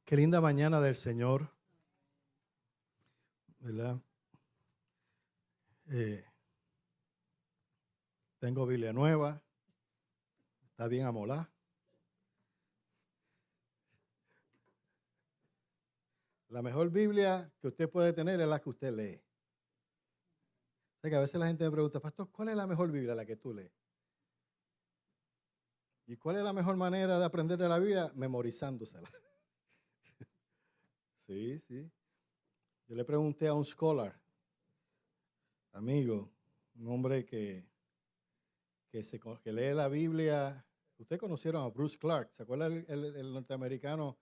Qué linda mañana del Señor, ¿verdad? Eh, Tengo Biblia nueva, está bien amolada. La mejor Biblia que usted puede tener es la que usted lee. O sea que a veces la gente me pregunta, pastor, ¿cuál es la mejor Biblia? La que tú lees. ¿Y cuál es la mejor manera de aprender de la Biblia? Memorizándosela. Sí, sí. Yo le pregunté a un scholar, amigo, un hombre que lee la Biblia. Ustedes conocieron a Bruce Clark, ¿se acuerda el norteamericano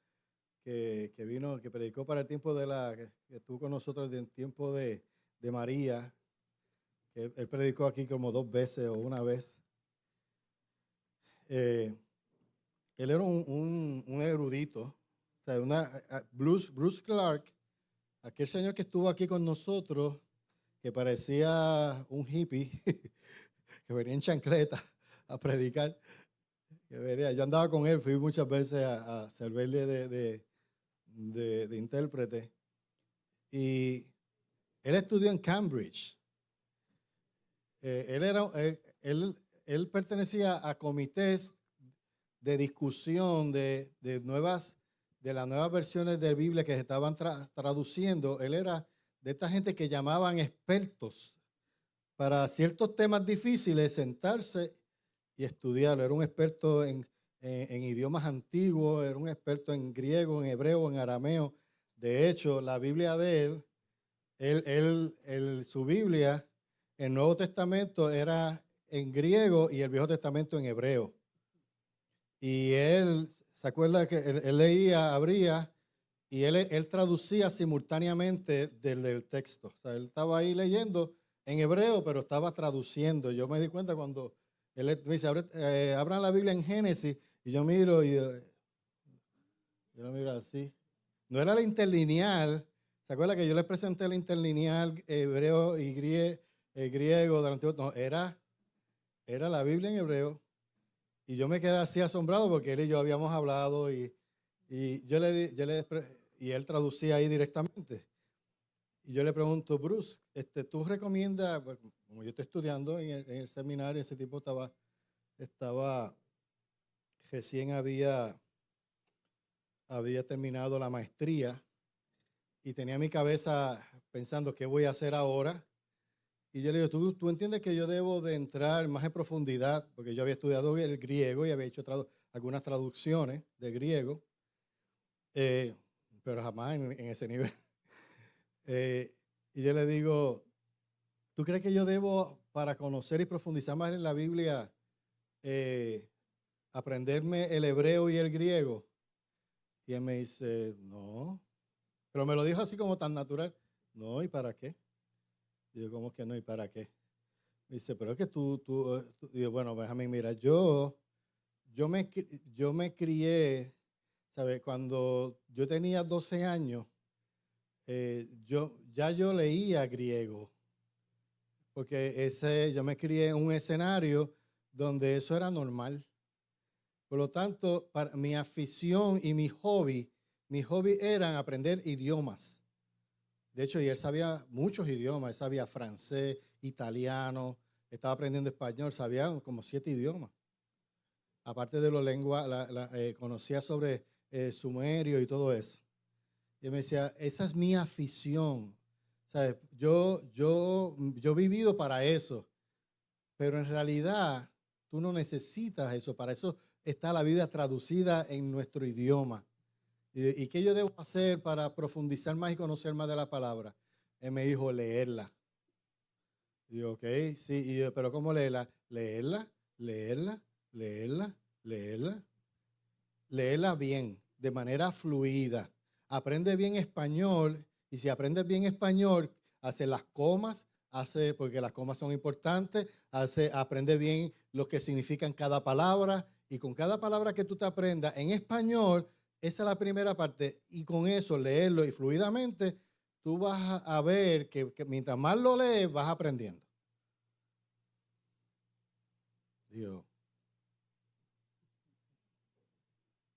que vino, que predicó para el tiempo que estuvo con nosotros en tiempo de María, que él predicó aquí como 2 veces o una vez? Eh, Él era un erudito, o sea, Bruce Clark, aquel señor que estuvo aquí con nosotros, que parecía un hippie, que venía en chancleta a predicar. Yo andaba con él, fui muchas veces a servirle de intérprete. Y él estudió en Cambridge. Él pertenecía a comités de discusión de las nuevas versiones de Biblia que se estaban traduciendo. Él era de esta gente que llamaban expertos para ciertos temas difíciles, sentarse y estudiarlo. Era un experto en idiomas antiguos, era un experto en griego, en hebreo, en arameo. De hecho, la Biblia de su Biblia, el Nuevo Testamento era en griego y el Viejo Testamento en hebreo. Y él, ¿se acuerda que él leía, abría y él traducía simultáneamente del texto? O sea, él estaba ahí leyendo en hebreo, pero estaba traduciendo. Yo me di cuenta cuando él me dice, abran la Biblia en Génesis, y yo miro y yo lo miro así. No era la interlineal. ¿Se acuerda que yo les presenté la interlineal hebreo y griego del Antiguo? No, era la Biblia en hebreo. Y yo me quedé así asombrado porque él y yo habíamos hablado y y él traducía ahí directamente. Y yo le pregunto, Bruce, ¿tú recomiendas, pues, como yo estoy estudiando en el seminario, ese tipo estaba recién había terminado la maestría y tenía mi cabeza pensando qué voy a hacer ahora? Y yo le digo, ¿tú entiendes que yo debo de entrar más en profundidad? Porque yo había estudiado el griego y había hecho algunas traducciones de griego, eh, pero jamás en ese nivel. Y yo le digo, ¿tú crees que yo debo, para conocer y profundizar más en la Biblia, aprenderme el hebreo y el griego? Y él me dice, no. Pero me lo dijo así como tan natural. No, ¿y para qué? Y yo, ¿cómo que no? ¿Y para qué? Me dice, pero es que digo, bueno, déjame mirar, yo me crié, ¿sabes? Cuando yo tenía 12 años, yo leía griego, porque yo me crié en un escenario donde eso era normal. Por lo tanto, para mi afición y mi hobby eran aprender idiomas. De hecho, y él sabía muchos idiomas, él sabía francés, italiano, estaba aprendiendo español, sabía como 7 idiomas. Aparte de los lenguas, conocía sobre sumerio y todo eso. Y me decía, esa es mi afición. ¿Sabes? Yo he vivido para eso, pero en realidad tú no necesitas eso. Para eso está la vida traducida en nuestro idioma. ¿Y qué yo debo hacer para profundizar más y conocer más de la palabra? Él me dijo, leerla. Y yo, ok, sí, pero ¿cómo leerla? Leerla, leerla. Léela bien, de manera fluida. Aprende bien español y si aprendes bien español, hace las comas, porque las comas son importantes, aprende bien lo que significan cada palabra y con cada palabra que tú te aprendas en español, esa es la primera parte y con eso leerlo y fluidamente, tú vas a ver que mientras más lo lees, vas aprendiendo. Digo,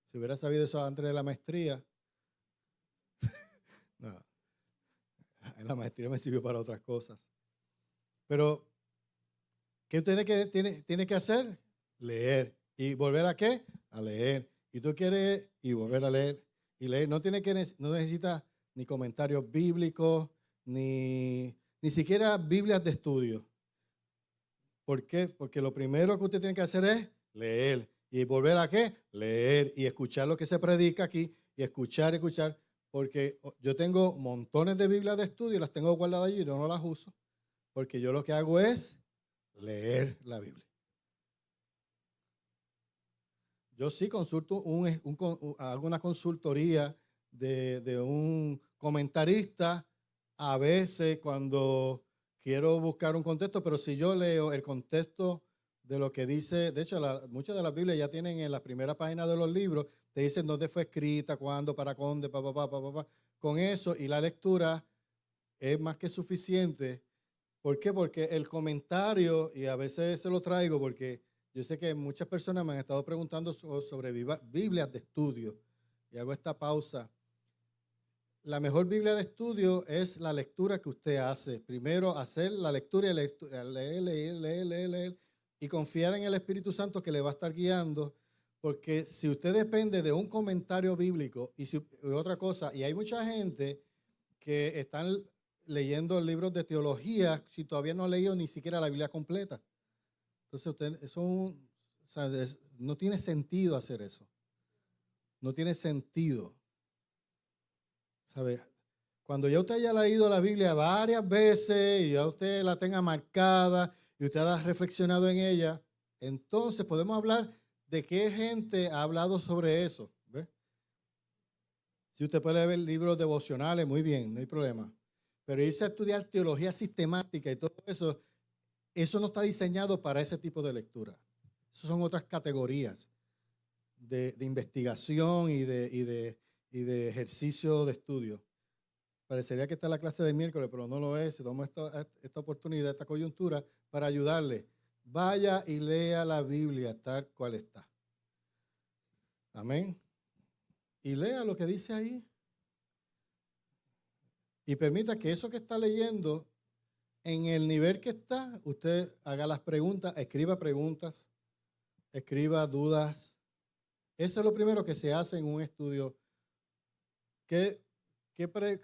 si hubiera sabido eso antes de la maestría, En la maestría me sirvió para otras cosas. Pero, ¿qué usted tiene que hacer? Leer. ¿Y volver a qué? A leer. Y tú quieres y volver a leer y leer. No necesita ni comentarios bíblicos, ni siquiera Biblias de estudio. ¿Por qué? Porque lo primero que usted tiene que hacer es leer. ¿Y volver a qué? Leer y escuchar lo que se predica aquí y escuchar. Porque yo tengo montones de Biblias de estudio, las tengo guardadas allí y yo no las uso. Porque yo lo que hago es leer la Biblia. Yo sí consulto hago una consultoría de un comentarista a veces cuando quiero buscar un contexto, pero si yo leo el contexto de lo que dice, de hecho muchas de las Biblias ya tienen en la primera página de los libros, te dicen dónde fue escrita, cuándo, para dónde, Con eso y la lectura es más que suficiente. ¿Por qué? Porque el comentario, y a veces se lo traigo porque yo sé que muchas personas me han estado preguntando sobre Biblias de estudio. Y hago esta pausa. La mejor Biblia de estudio es la lectura que usted hace. Primero, hacer la lectura y leer. Y confiar en el Espíritu Santo que le va a estar guiando. Porque si usted depende de un comentario bíblico y otra cosa, y hay mucha gente que están leyendo libros de teología si todavía no ha leído ni siquiera la Biblia completa. Entonces, no tiene sentido hacer eso. No tiene sentido. ¿Sabe? Cuando ya usted haya leído la Biblia varias veces y ya usted la tenga marcada y usted ha reflexionado en ella, entonces podemos hablar de qué gente ha hablado sobre eso. ¿Ve? Si usted puede ver libros devocionales, muy bien, no hay problema. Pero irse a estudiar teología sistemática y todo eso, eso no está diseñado para ese tipo de lectura. Esas son otras categorías de investigación y de ejercicio de estudio. Parecería que está en la clase de miércoles, pero no lo es. Se toma esta oportunidad, esta coyuntura, para ayudarle. Vaya y lea la Biblia tal cual está. Amén. Y lea lo que dice ahí. Y permita que eso que está leyendo, en el nivel que está, usted haga las preguntas, escriba dudas. Eso es lo primero que se hace en un estudio.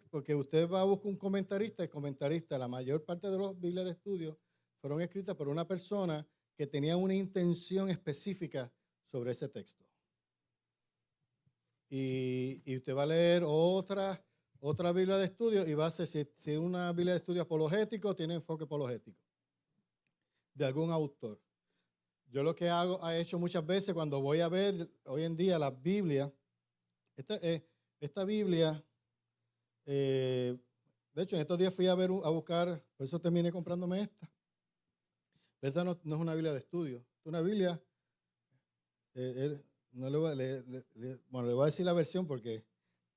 Porque usted va a buscar un comentarista, el comentarista, la mayor parte de las Biblias de estudio fueron escritas por una persona que tenía una intención específica sobre ese texto. Y usted va a leer otra Biblia de estudio y va a ser, si es una Biblia de estudio apologético, tiene enfoque apologético de algún autor. Yo lo que he hecho muchas veces cuando voy a ver hoy en día la Biblia, esta Biblia, de hecho en estos días fui a buscar, por eso terminé comprándome esta. Pero esta no es una Biblia de estudio, es una Biblia, no le voy a decir la versión porque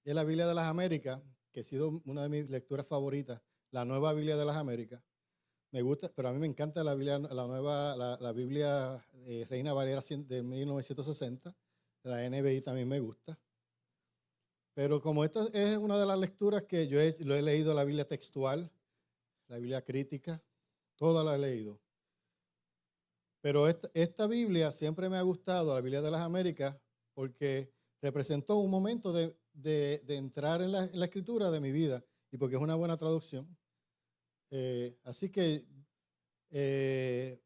es la Biblia de las Américas, que ha sido una de mis lecturas favoritas, la nueva Biblia de las Américas. Me gusta, pero a mí me encanta la Biblia, la Biblia Reina Valera de 1960, la NBI también me gusta. Pero como esta es una de las lecturas que lo he leído, la Biblia textual, la Biblia crítica, toda la he leído. Pero esta Biblia siempre me ha gustado, la Biblia de las Américas, porque representó un momento de entrar en la escritura de mi vida y porque es una buena traducción. Así que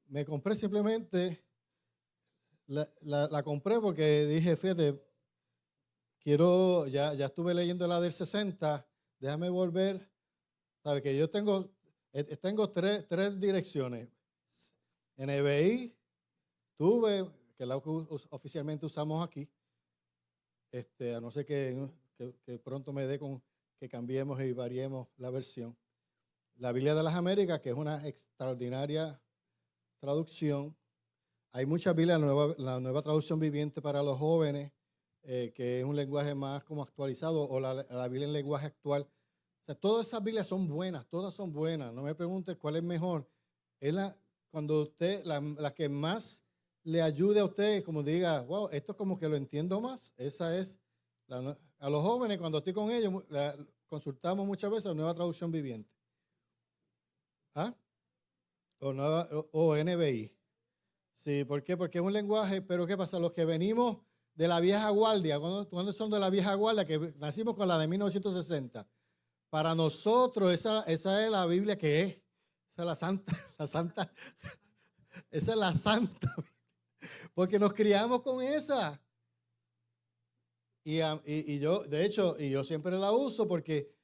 me compré simplemente, la compré porque dije, fíjate, ya estuve leyendo la del 60, déjame volver. Sabe que yo tengo tres direcciones. NBI, que es la que oficialmente usamos aquí, a no ser que pronto me dé con que cambiemos y variemos la versión. La Biblia de las Américas, que es una extraordinaria traducción. Hay muchas Biblias, la nueva traducción viviente para los jóvenes, que es un lenguaje más como actualizado, o la Biblia en lenguaje actual. O sea, todas esas Biblias son buenas, todas son buenas. No me pregunte cuál es mejor. Es cuando usted, la que más le ayude a usted, como diga, wow, esto como que lo entiendo más. Esa es, a los jóvenes, cuando estoy con ellos, consultamos muchas veces la nueva traducción viviente. ¿Ah? O NBI. Sí, ¿por qué? Porque es un lenguaje, pero ¿qué pasa? Los que venimos de la vieja guardia, cuando son de la vieja guardia, que nacimos con la de 1960, para nosotros esa es la Biblia que es. Esa es la santa, la santa, esa es la santa, porque nos criamos con esa. Y yo, de hecho, y yo siempre la uso porque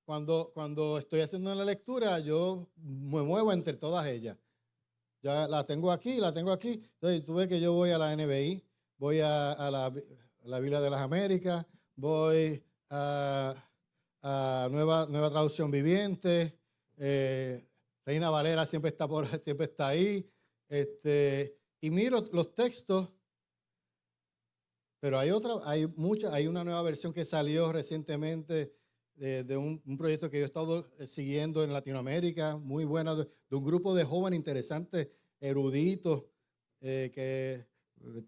cuando estoy haciendo la lectura, yo me muevo entre todas ellas. Ya la tengo aquí, la tengo aquí. Entonces, tú ves que yo voy a la NBI, voy a la Biblia de las Américas, voy a nueva traducción viviente, Reina Valera siempre está siempre está ahí. Y miro los textos, pero hay una nueva versión que salió recientemente de un proyecto que yo he estado siguiendo en Latinoamérica, muy buena, de un grupo de jóvenes interesantes, eruditos, que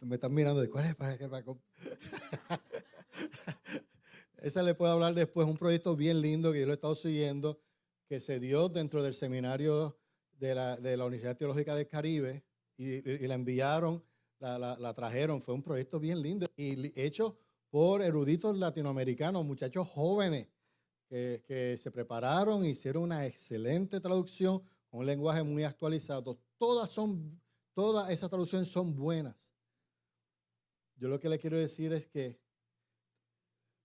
me están mirando de cuál es para qué. Esa le puedo hablar después, un proyecto bien lindo que yo lo he estado siguiendo, que se dio dentro del seminario de la Universidad Teológica del Caribe y la enviaron, la trajeron. Fue un proyecto bien lindo y hecho por eruditos latinoamericanos, muchachos jóvenes que se prepararon, hicieron una excelente traducción con un lenguaje muy actualizado. Todas esas traducciones son buenas. Yo lo que le quiero decir es que,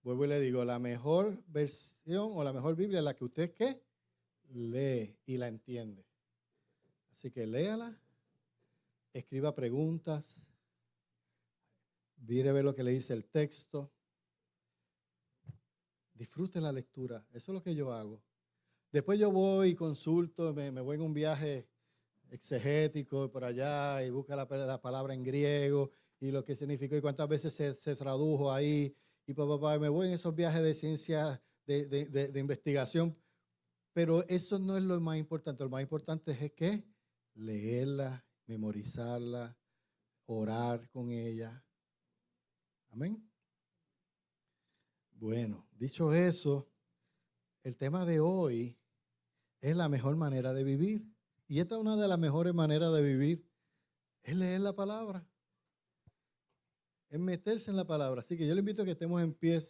vuelvo y le digo, la mejor versión o la mejor Biblia es la que usted ¿qué? Lee y la entiende. Así que léala, escriba preguntas, mire ver lo que le dice el texto, disfrute la lectura. Eso es lo que yo hago. Después yo voy y consulto, me voy en un viaje exegético por allá y busco la palabra en griego y lo que significó y cuántas veces se tradujo ahí. Y me voy en esos viajes de ciencia, de investigación. Pero eso no es lo más importante. Lo más importante es que leerla, memorizarla, orar con ella. Amén. Bueno, dicho eso, el tema de hoy es la mejor manera de vivir. Y esta es una de las mejores maneras de vivir, es leer la palabra, es meterse en la palabra. Así que yo le invito a que estemos en pie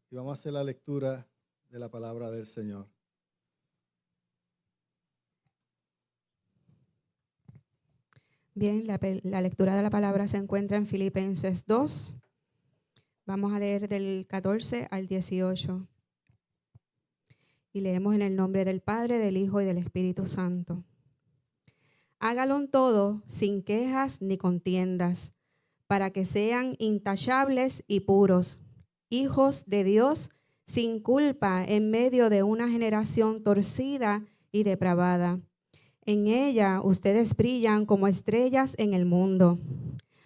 y vamos a hacer la lectura de la palabra del Señor. Bien, la lectura de la palabra se encuentra en Filipenses 2. Vamos a leer del 14 al 18. Y leemos en el nombre del Padre, del Hijo y del Espíritu Santo. Hágalo en todo sin quejas ni contiendas, para que sean intachables y puros, hijos de Dios sin culpa en medio de una generación torcida y depravada. En ella ustedes brillan como estrellas en el mundo,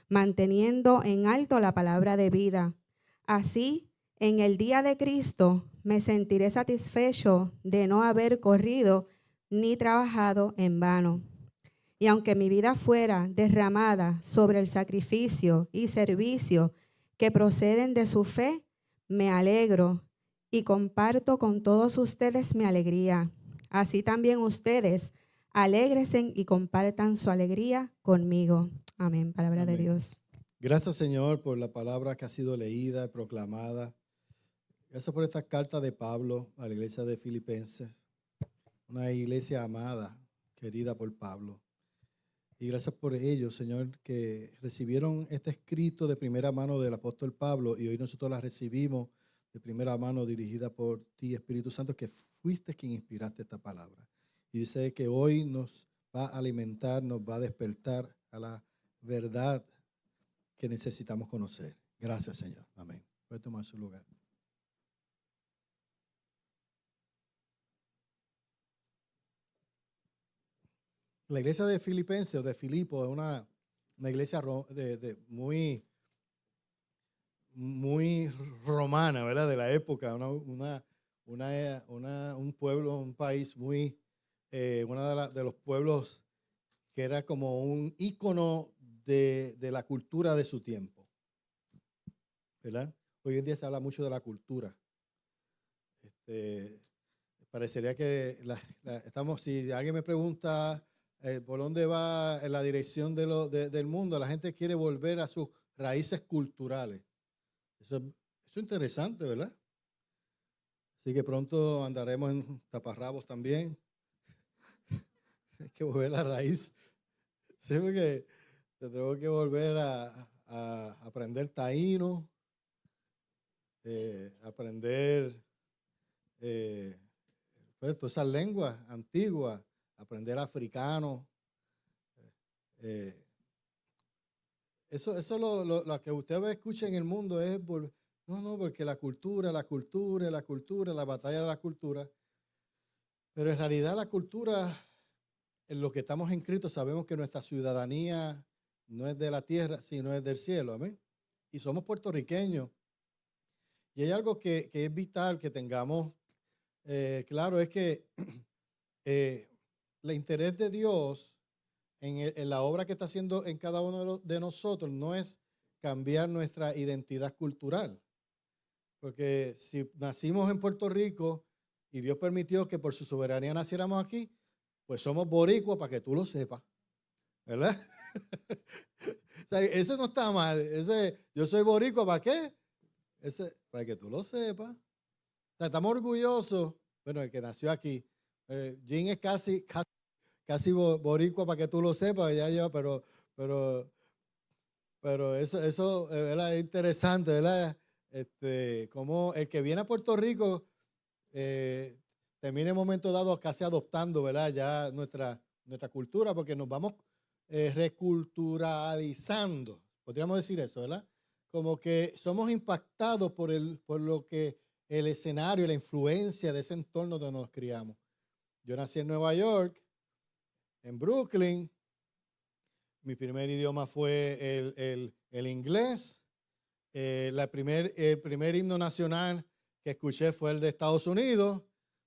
manteniendo en alto la palabra de vida. Así, en el día de Cristo, me sentiré satisfecho de no haber corrido ni trabajado en vano. Y aunque mi vida fuera derramada sobre el sacrificio y servicio que proceden de su fe, me alegro y comparto con todos ustedes mi alegría. Así también ustedes alégresen y compartan su alegría conmigo. Amén. Palabra de Amén. Dios. Gracias, Señor, por la palabra que ha sido leída y proclamada. Gracias por esta carta de Pablo a la iglesia de Filipenses, una iglesia amada, querida por Pablo. Y gracias por ello, Señor, que recibieron este escrito de primera mano del apóstol Pablo y hoy nosotros la recibimos de primera mano dirigida por ti, Espíritu Santo, que fuiste quien inspiraste esta palabra. Y dice que hoy nos va a alimentar, nos va a despertar a la verdad que necesitamos conocer. Gracias, Señor. Amén. Puede tomar su lugar. La iglesia de Filipenses o de Filipo es una iglesia muy romana, ¿verdad? De la época, un pueblo, un país muy, uno de los pueblos que era como un ícono de la cultura de su tiempo, ¿verdad? Hoy en día se habla mucho de la cultura. parecería que si alguien me pregunta por dónde va en la dirección del mundo, la gente quiere volver a sus raíces culturales. Eso es interesante, ¿verdad? Así que pronto andaremos en taparrabos también. Hay que volver a la raíz. Sí, porque tenemos que volver a aprender taíno, aprender pues, todas esas lenguas antiguas, aprender africano. Eso lo que usted va a escuchar en el mundo es, no, porque la cultura, la batalla de la cultura. Pero en realidad la cultura, en lo que estamos inscritos, sabemos que nuestra ciudadanía no es de la tierra, sino es del cielo, amén. Y somos puertorriqueños. Y hay algo que es vital que tengamos claro, es que el interés de Dios en la obra que está haciendo en cada uno de nosotros no es cambiar nuestra identidad cultural. Porque si nacimos en Puerto Rico y Dios permitió que por su soberanía naciéramos aquí, pues somos boricuas para que tú lo sepas, ¿verdad? O sea, eso no está mal. Yo soy boricua, ¿para qué? Para que tú lo sepas. O sea, estamos orgullosos. Bueno, el que nació aquí. Jim es casi boricua, para que tú lo sepas. Pero eso ¿verdad? Es interesante, ¿verdad? Como el que viene a Puerto Rico termina en un momento dado casi adoptando, ¿verdad? Ya nuestra cultura, porque nos vamos reculturalizando. Podríamos decir eso, ¿verdad? Como que somos impactados por lo que el escenario, la influencia de ese entorno donde nos criamos. Yo nací en Nueva York, en Brooklyn. Mi primer idioma fue el inglés. El primer himno nacional que escuché fue el de Estados Unidos.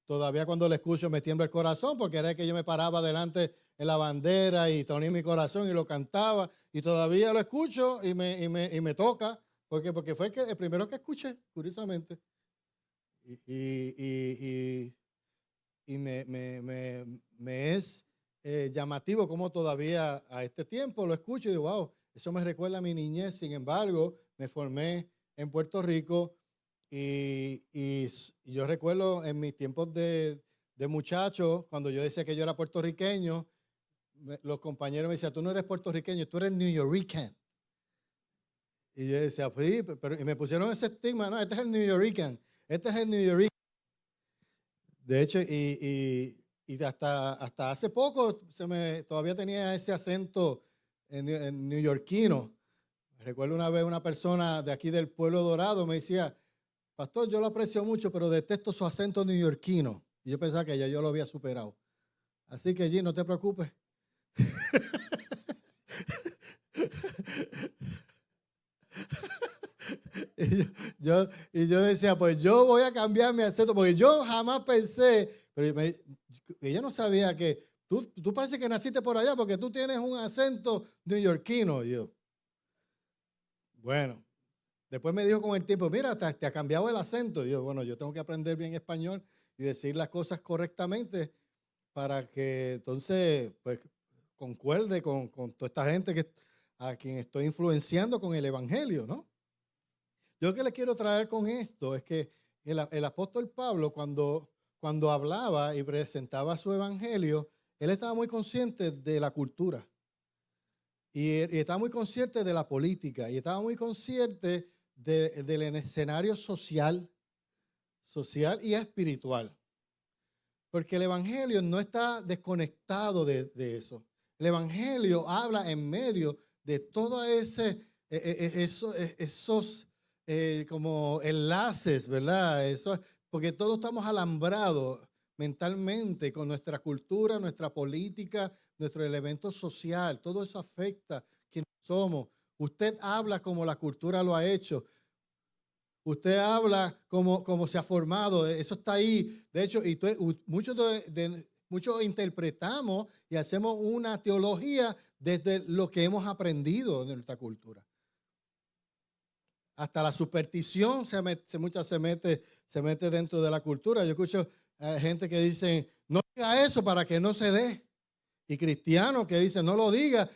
Todavía cuando lo escucho me tiembla el corazón, porque era que yo me paraba delante en la bandera y tenía mi corazón y lo cantaba. Y todavía lo escucho y me toca, porque fue el primero que escuché, curiosamente. Y me es llamativo como todavía a este tiempo lo escucho y digo, wow, eso me recuerda a mi niñez. Sin embargo, me formé en Puerto Rico y yo recuerdo en mis tiempos de muchacho, cuando yo decía que yo era puertorriqueño, los compañeros me decían, tú no eres puertorriqueño, tú eres New Yorker. Y yo decía, pues, pero y me pusieron ese estigma, no, este es el New Yorker, este es el New Yorker. De hecho, y hasta hace poco todavía tenía ese acento en neoyorquino. Recuerdo una vez una persona de aquí del Pueblo Dorado me decía, pastor, yo lo aprecio mucho, pero detesto su acento neoyorquino. Y yo pensaba que ya yo lo había superado. Así que, G, no te preocupes. y yo decía, pues yo voy a cambiar mi acento, porque yo jamás pensé, pero ella no sabía que tú parece que naciste por allá porque tú tienes un acento neoyorquino. Y yo, bueno, después me dijo con el tiempo, mira, te ha cambiado el acento. Y yo, bueno, yo tengo que aprender bien español y decir las cosas correctamente para que entonces, pues, concuerde con toda esta gente a quien estoy influenciando con el evangelio, ¿no? Yo lo que le quiero traer con esto es que el apóstol Pablo, cuando hablaba y presentaba su evangelio, él estaba muy consciente de la cultura y estaba muy consciente de la política y estaba muy consciente del escenario social y espiritual. Porque el evangelio no está desconectado de eso. El evangelio habla en medio de todos esos como enlaces, ¿verdad? Porque todos estamos alambrados mentalmente con nuestra cultura, nuestra política, nuestro elemento social. Todo eso afecta quienes somos. Usted habla como la cultura lo ha hecho. Usted habla como se ha formado, eso está ahí. De hecho, muchos interpretamos y hacemos una teología desde lo que hemos aprendido de nuestra cultura. Hasta la superstición se mete dentro de la cultura. Yo escucho Hay gente que dice, no diga eso para que no se dé. Y cristianos que dicen, no lo diga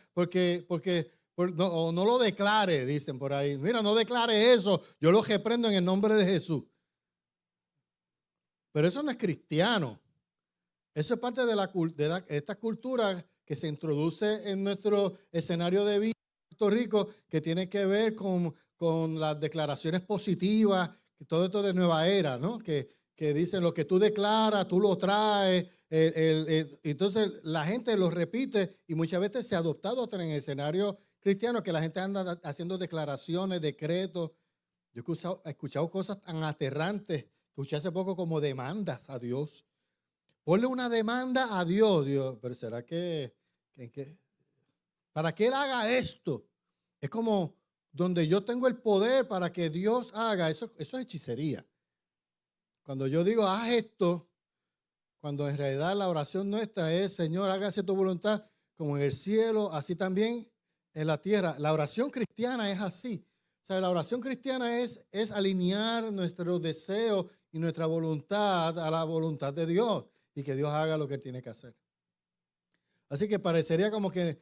no lo declare, dicen por ahí. Mira, no declare eso, yo lo reprendo en el nombre de Jesús. Pero eso no es cristiano. Eso es parte de esta cultura que se introduce en nuestro escenario de vida en Puerto Rico, que tiene que ver con las declaraciones positivas, todo esto de nueva era, ¿no? Que dicen lo que tú declaras, tú lo traes. Entonces la gente lo repite y muchas veces se ha adoptado en el escenario cristiano que la gente anda haciendo declaraciones, decretos. Yo he escuchado cosas tan aterrantes. Escuché hace poco como demandas a Dios. Ponle una demanda a Dios, pero ¿será que para que Él haga esto? Es como donde yo tengo el poder para que Dios haga, eso es hechicería. Cuando yo digo, haz esto, cuando en realidad la oración nuestra es, Señor, hágase tu voluntad como en el cielo, así también en la tierra. La oración cristiana es así. O sea, la oración cristiana es alinear nuestros deseos y nuestra voluntad a la voluntad de Dios y que Dios haga lo que Él tiene que hacer. Así que parecería como que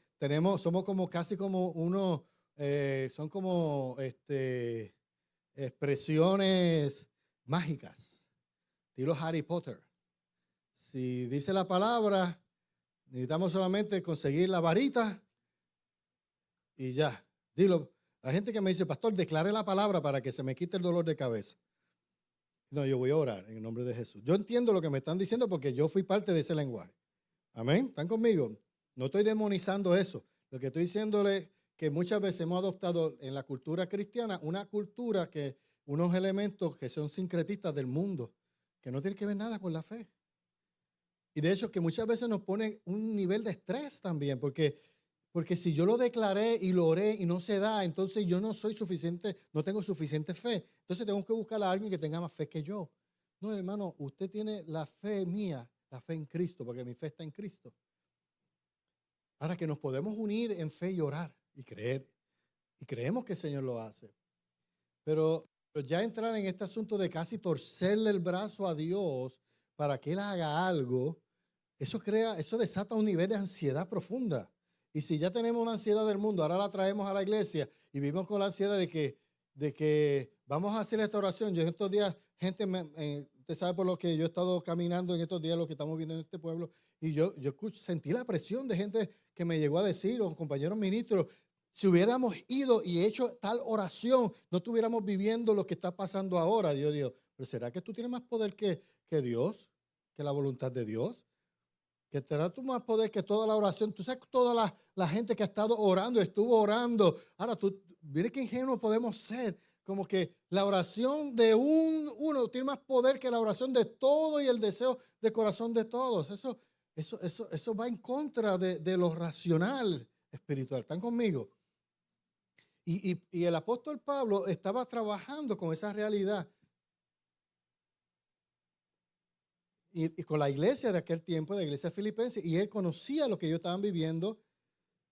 somos como casi como son como expresiones mágicas, estilo Harry Potter. Si dice la palabra, necesitamos solamente conseguir la varita y ya. Dilo. La gente que me dice, pastor, declare la palabra para que se me quite el dolor de cabeza. No, yo voy a orar en el nombre de Jesús. Yo entiendo lo que me están diciendo porque yo fui parte de ese lenguaje. Amén. ¿Están conmigo? No estoy demonizando eso. Lo que estoy diciéndole es que muchas veces hemos adoptado en la cultura cristiana una cultura que unos elementos que son sincretistas del mundo, que no tienen que ver nada con la fe. Y de hecho que muchas veces nos pone un nivel de estrés también, porque si yo lo declaré y lo oré y no se da, entonces yo no tengo suficiente fe. Entonces tengo que buscar a alguien que tenga más fe que yo. No, hermano, usted tiene la fe mía, la fe en Cristo, porque mi fe está en Cristo. Ahora que nos podemos unir en fe y orar y creer. Y creemos que el Señor lo hace. Pero ya entrar en este asunto de casi torcerle el brazo a Dios para que Él haga algo, eso desata un nivel de ansiedad profunda. Y si ya tenemos una ansiedad del mundo, ahora la traemos a la iglesia y vivimos con la ansiedad de que vamos a hacer esta oración. Yo en estos días, usted sabe por lo que yo he estado caminando en estos días, lo que estamos viendo en este pueblo, y yo sentí la presión de gente que me llegó a decir, o compañeros ministros, si hubiéramos ido y hecho tal oración, no estuviéramos viviendo lo que está pasando ahora. Yo digo, ¿pero será que tú tienes más poder que Dios? ¿Que la voluntad de Dios? Que te da tú más poder que toda la oración. Tú sabes toda la gente que ha estado orando, estuvo orando. Ahora, mire qué ingenuos podemos ser. Como que la oración de uno tiene más poder que la oración de todo y el deseo del corazón de todos. Eso va en contra de lo racional espiritual. ¿Están conmigo? Y el apóstol Pablo estaba trabajando con esa realidad. Y con la iglesia de aquel tiempo, de la iglesia filipense, y él conocía lo que ellos estaban viviendo,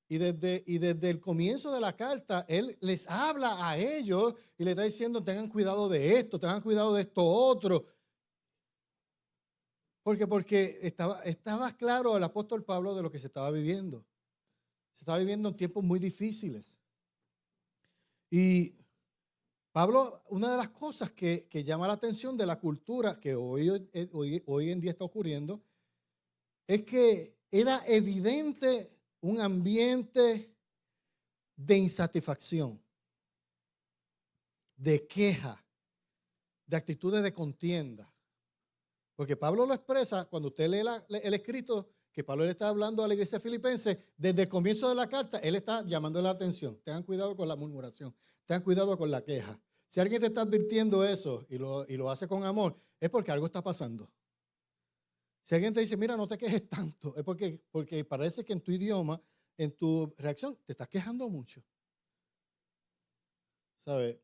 y desde el comienzo de la carta, él les habla a ellos y les está diciendo, tengan cuidado de esto, tengan cuidado de esto otro. Porque estaba claro el apóstol Pablo de lo que se estaba viviendo. Se estaba viviendo en tiempos muy difíciles. Y Pablo, una de las cosas que llama la atención de la cultura que hoy en día está ocurriendo es que era evidente un ambiente de insatisfacción, de queja, de actitudes de contienda. Porque Pablo lo expresa cuando usted lee el escrito que Pablo le está hablando a la iglesia filipense, desde el comienzo de la carta, él está llamando la atención. Tengan cuidado con la murmuración, tengan cuidado con la queja. Si alguien te está advirtiendo eso y lo hace con amor, es porque algo está pasando. Si alguien te dice, mira, no te quejes tanto, es porque parece que en tu idioma, en tu reacción, te estás quejando mucho. ¿Sabes?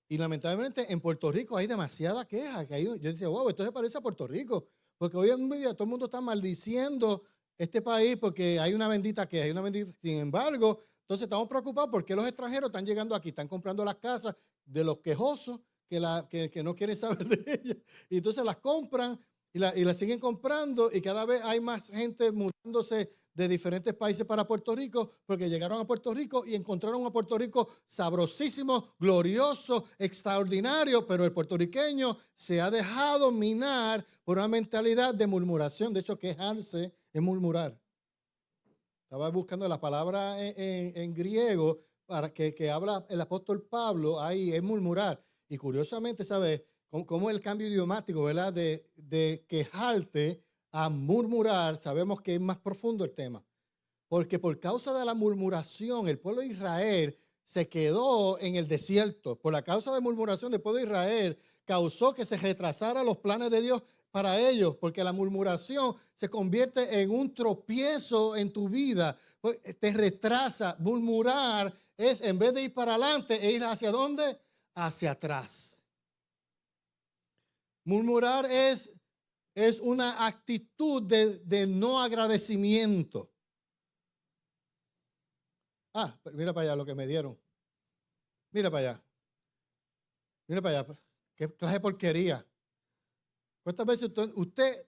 Y lamentablemente en Puerto Rico hay demasiada queja. Yo decía, wow, esto se parece a Puerto Rico. Porque hoy en día todo el mundo está maldiciendo este país porque hay una bendita queja, hay una bendita. Sin embargo, entonces estamos preocupados porque los extranjeros están llegando aquí, están comprando las casas de los quejosos que no quieren saber de ellas. Y entonces las compran Y la siguen comprando y cada vez hay más gente mudándose de diferentes países para Puerto Rico porque llegaron a Puerto Rico y encontraron a Puerto Rico sabrosísimo, glorioso, extraordinario, pero el puertorriqueño se ha dejado minar por una mentalidad de murmuración. De hecho, quejarse es murmurar. Estaba buscando la palabra en griego para que habla el apóstol Pablo, ahí es murmurar. Y curiosamente, ¿sabes? Como el cambio idiomático, ¿verdad? De quejarte a murmurar, sabemos que es más profundo el tema. Porque por causa de la murmuración, el pueblo de Israel se quedó en el desierto. Por la causa de murmuración del pueblo de Israel, causó que se retrasaran los planes de Dios para ellos, porque la murmuración se convierte en un tropiezo en tu vida. Te retrasa. Murmurar es, en vez de ir para adelante, es ir hacia dónde? Hacia atrás. Murmurar es una actitud de no agradecimiento. Mira para allá lo que me dieron. Mira para allá. Mira para allá. Qué clase de porquería. ¿Cuántas veces usted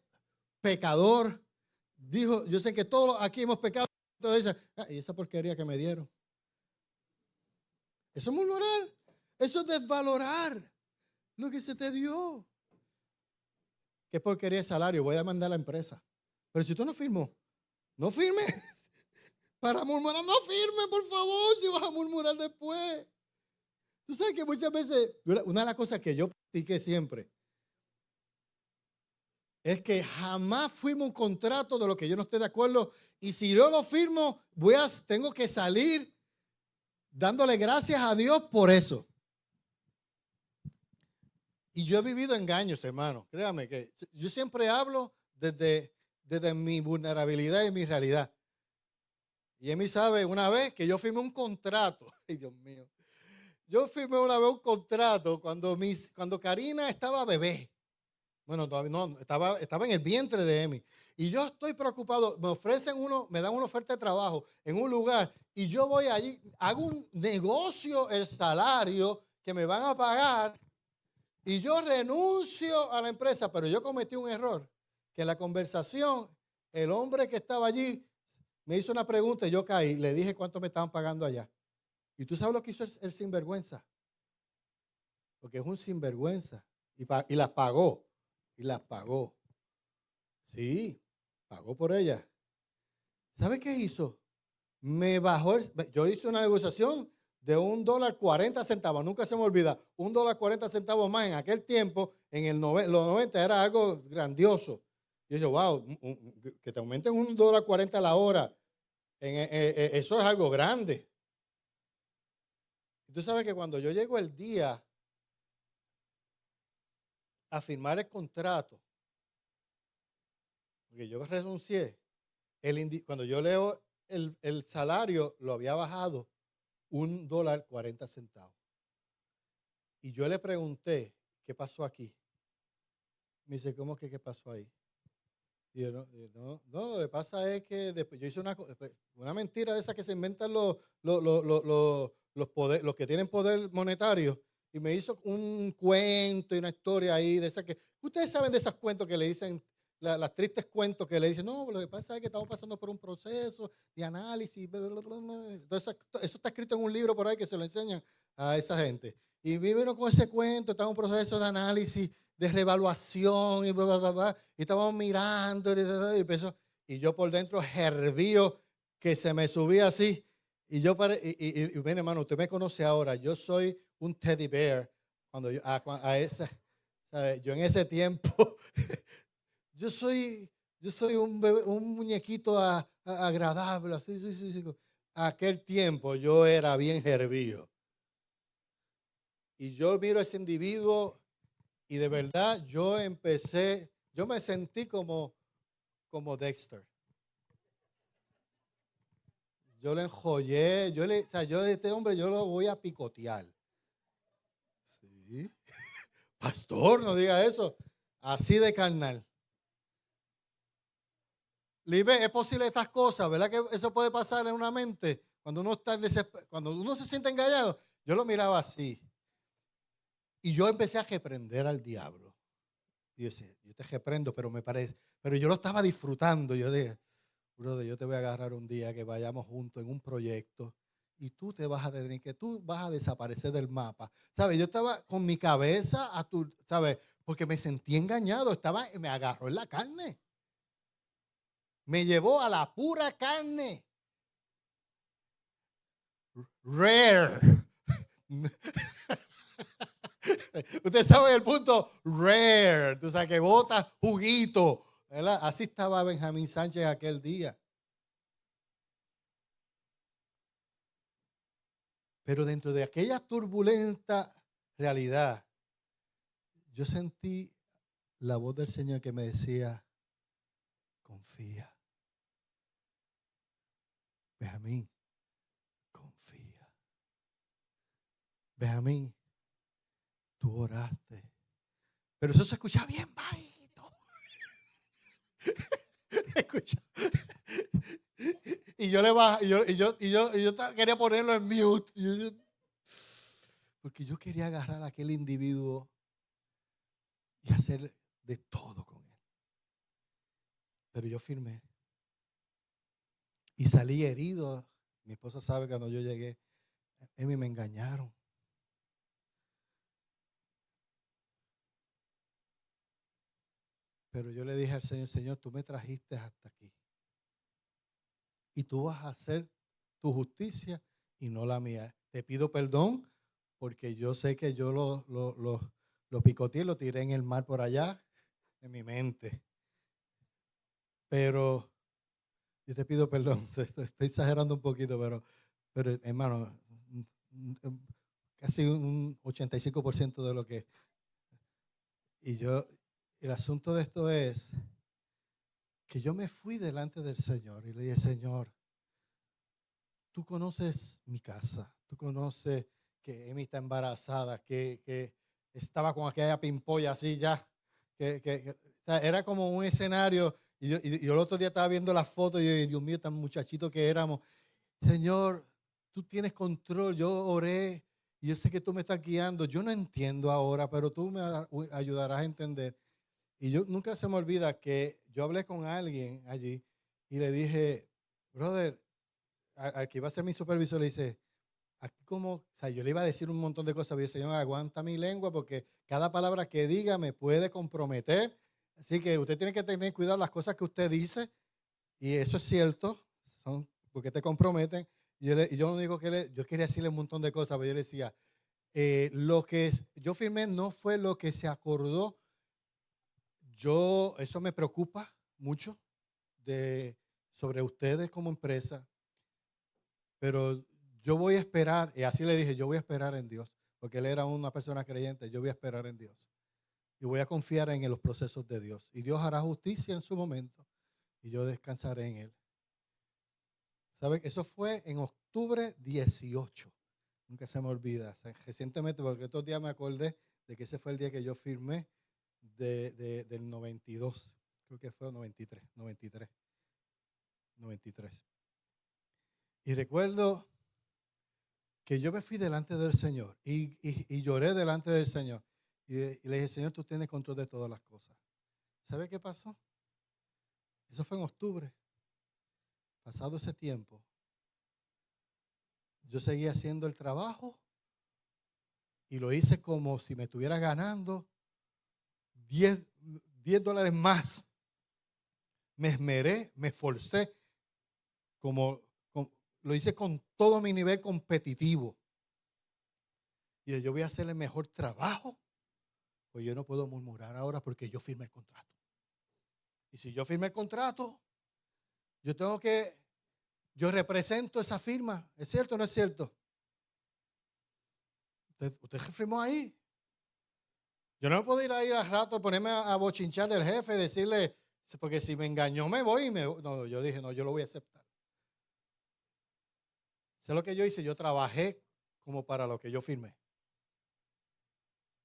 pecador, dijo, yo sé que todos aquí hemos pecado, entonces dice, y esa porquería que me dieron? Eso es murmurar. Eso es desvalorar lo que se te dio. ¿Qué porquería de salario? Voy a mandar a la empresa. Pero si usted no firmó, no firme. Para murmurar, no firme, por favor, si vas a murmurar después. Tú sabes que muchas veces, una de las cosas que yo practiqué siempre, es que jamás firmo un contrato de lo que yo no esté de acuerdo. Y si yo lo firmo, tengo que salir dándole gracias a Dios por eso. Y yo he vivido engaños, hermano. Créame que yo siempre hablo desde mi vulnerabilidad y mi realidad. Y Emi sabe una vez que yo firmé un contrato. Ay, Dios mío. Yo firmé una vez un contrato cuando Karina estaba bebé. Bueno, todavía no, estaba en el vientre de Emi. Y yo estoy preocupado. Me dan una oferta de trabajo en un lugar. Y yo voy allí, hago un negocio, el salario que me van a pagar. Y yo renuncio a la empresa, pero yo cometí un error. Que en la conversación, el hombre que estaba allí me hizo una pregunta y yo caí. Le dije cuánto me estaban pagando allá. ¿Y tú sabes lo que hizo el sinvergüenza? Porque es un sinvergüenza. Y las pagó. Y las pagó. Sí, pagó por ella. ¿Sabe qué hizo? Me bajó. Yo hice una negociación de $1.40. Nunca se me olvida. $1.40 más en aquel tiempo, los 90 era algo grandioso. Y yo, wow, que te aumenten $1.40 la hora. Eso es algo grande. Y tú sabes que cuando yo llego el día a firmar el contrato, porque yo renuncié, cuando yo leo el salario, lo había bajado $1.40. Y yo le pregunté, ¿qué pasó aquí? Me dice, ¿cómo que qué pasó ahí? Y yo, no, lo que pasa es que después yo hice una mentira de esa que se inventan los que tienen poder monetario. Y me hizo un cuento y una historia ahí de esa que... Ustedes saben de esos cuentos que le dicen, las tristes cuentos que le dicen, no, lo que pasa es que estamos pasando por un proceso de análisis. Entonces, eso está escrito en un libro por ahí que se lo enseñan a esa gente. Y vivieron con ese cuento, está en un proceso de análisis, de revaluación y bla, bla, bla, bla. Y estábamos mirando y yo por dentro hervío que se me subía así. Y ven, hermano, usted me conoce ahora. Yo soy un teddy bear. Cuando yo en ese tiempo, yo soy un bebé, un muñequito agradable. Sí. Aquel tiempo yo era bien hervío. Y yo miro a ese individuo y de verdad yo me sentí como Dexter. Yo le enjollé, yo de este hombre yo lo voy a picotear. Sí. Pastor, no diga eso. Así de carnal. Libe, es posible estas cosas, ¿verdad que eso puede pasar en una mente? Cuando uno se siente engañado. Yo lo miraba así. Y yo empecé a reprender al diablo. Y yo decía, yo te reprendo, pero me parece, pero yo lo estaba disfrutando. Yo dije, brother, yo te voy a agarrar un día que vayamos juntos en un proyecto y tú te vas a tener que, tú vas a desaparecer del mapa. ¿Sabes? Yo estaba con mi cabeza a tu, ¿sabes? Porque me sentí engañado, me agarró en la carne. Me llevó a la pura carne. Rare. Usted sabe el punto, rare. Tú sabes que bota juguito. ¿Verdad? Así estaba Benjamín Sánchez aquel día. Pero dentro de aquella turbulenta realidad, yo sentí la voz del Señor que me decía, confía. Benjamín, confía. Benjamín, tú oraste. Pero eso se escucha bien bajito. Escucha. Y yo le bajé, yo quería ponerlo en mute. Porque yo quería agarrar a aquel individuo y hacer de todo con él. Pero yo firmé. Y salí herido. Mi esposa sabe que cuando yo llegué, Emi, me engañaron. Pero yo le dije al Señor, Señor, tú me trajiste hasta aquí. Y tú vas a hacer tu justicia y no la mía. Te pido perdón porque yo sé que yo lo picoteé, lo tiré en el mar por allá, en mi mente. Pero yo te pido perdón, estoy exagerando un poquito, pero hermano, casi un 85% de lo que... El asunto de esto es que yo me fui delante del Señor y le dije, Señor, tú conoces mi casa, tú conoces que Emi está embarazada, que estaba con aquella pimpolla así ya, o sea, era como un escenario, y yo el otro día estaba viendo las fotos y yo, Dios mío, tan muchachito que éramos. Señor, tú tienes control, yo oré y yo sé que tú me estás guiando, yo no entiendo ahora, pero tú me ayudarás a entender. Y yo nunca se me olvida que yo hablé con alguien allí y le dije, brother, al que iba a ser mi supervisor, le dice, aquí como, o sea, yo le iba a decir un montón de cosas, pero yo, Señor, aguanta mi lengua porque cada palabra que diga me puede comprometer. Así que usted tiene que tener cuidado las cosas que usted dice, y eso es cierto, son porque te comprometen. Y yo lo único que yo quería decirle un montón de cosas, pero yo le decía, lo que yo firmé no fue lo que se acordó. Eso me preocupa mucho sobre ustedes como empresa, pero yo voy a esperar, y así le dije, yo voy a esperar en Dios, porque él era una persona creyente, yo voy a esperar en Dios. Y voy a confiar en los procesos de Dios. Y Dios hará justicia en su momento, y yo descansaré en él. ¿Saben? Eso fue en octubre 18. Nunca se me olvida. O sea, recientemente, porque estos días me acordé de que ese fue el día que yo firmé del 92. Creo que fue 93. Y recuerdo que yo me fui delante del Señor y lloré delante del Señor. Y le dije, Señor, tú tienes control de todas las cosas. ¿Sabe qué pasó? Eso fue en octubre. Pasado ese tiempo, yo seguía haciendo el trabajo y lo hice como si me estuviera ganando $10 más. Me esmeré, me esforcé, lo hice con todo mi nivel competitivo. Y yo voy a hacer el mejor trabajo, pues yo no puedo murmurar ahora porque yo firmé el contrato. Y si yo firmé el contrato, yo represento esa firma. ¿Es cierto o no es cierto? Usted firmó ahí. Yo no puedo ir ahí al rato, ponerme a bochinchar del jefe, decirle, porque si me engañó me voy. No, yo dije, no, yo lo voy a aceptar. Sé lo que yo hice, yo trabajé como para lo que yo firmé.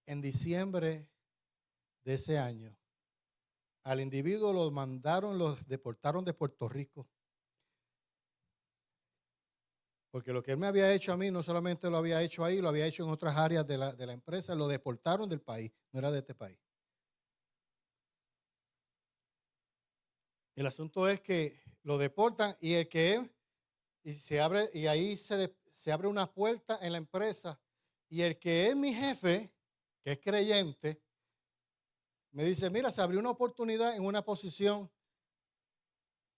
En diciembre de ese año, al individuo lo deportaron de Puerto Rico. Porque lo que él me había hecho a mí, no solamente lo había hecho ahí, lo había hecho en otras áreas de la empresa, lo deportaron del país, no era de este país. El asunto es que lo deportan y el que es, y se abre, y ahí se abre una puerta en la empresa, y el que es mi jefe, que es creyente, me dice, mira, se abrió una oportunidad en una posición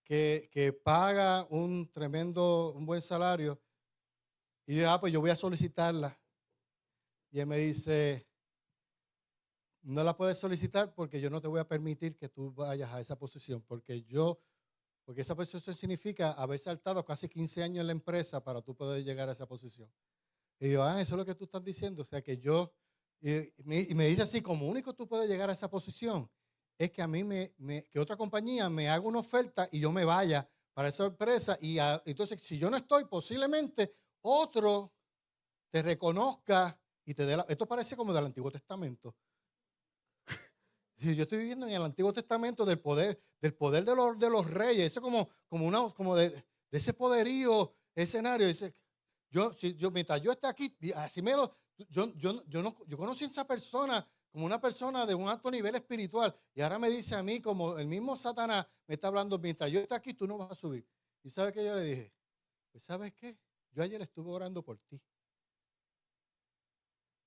que paga un buen salario. Y yo, pues yo voy a solicitarla. Y él me dice, no la puedes solicitar porque yo no te voy a permitir que tú vayas a esa posición, porque esa posición significa haber saltado casi 15 años en la empresa para tú poder llegar a esa posición. Y yo, eso es lo que tú estás diciendo. O sea, que y me dice así, como único tú puedes llegar a esa posición, es que a mí que otra compañía me haga una oferta y yo me vaya para esa empresa. Entonces, si yo no estoy, posiblemente otro te reconozca y te dé esto parece como del Antiguo Testamento. Yo estoy viviendo en el Antiguo Testamento del poder de los reyes. Eso como de ese poderío escenario. Dice, mientras yo esté aquí, así yo conocí a esa persona como una persona de un alto nivel espiritual. Y ahora me dice a mí, como el mismo Satanás me está hablando, mientras yo esté aquí, tú no vas a subir. ¿Y sabe qué yo le dije? Pues ¿sabes qué? Yo ayer estuve orando por ti.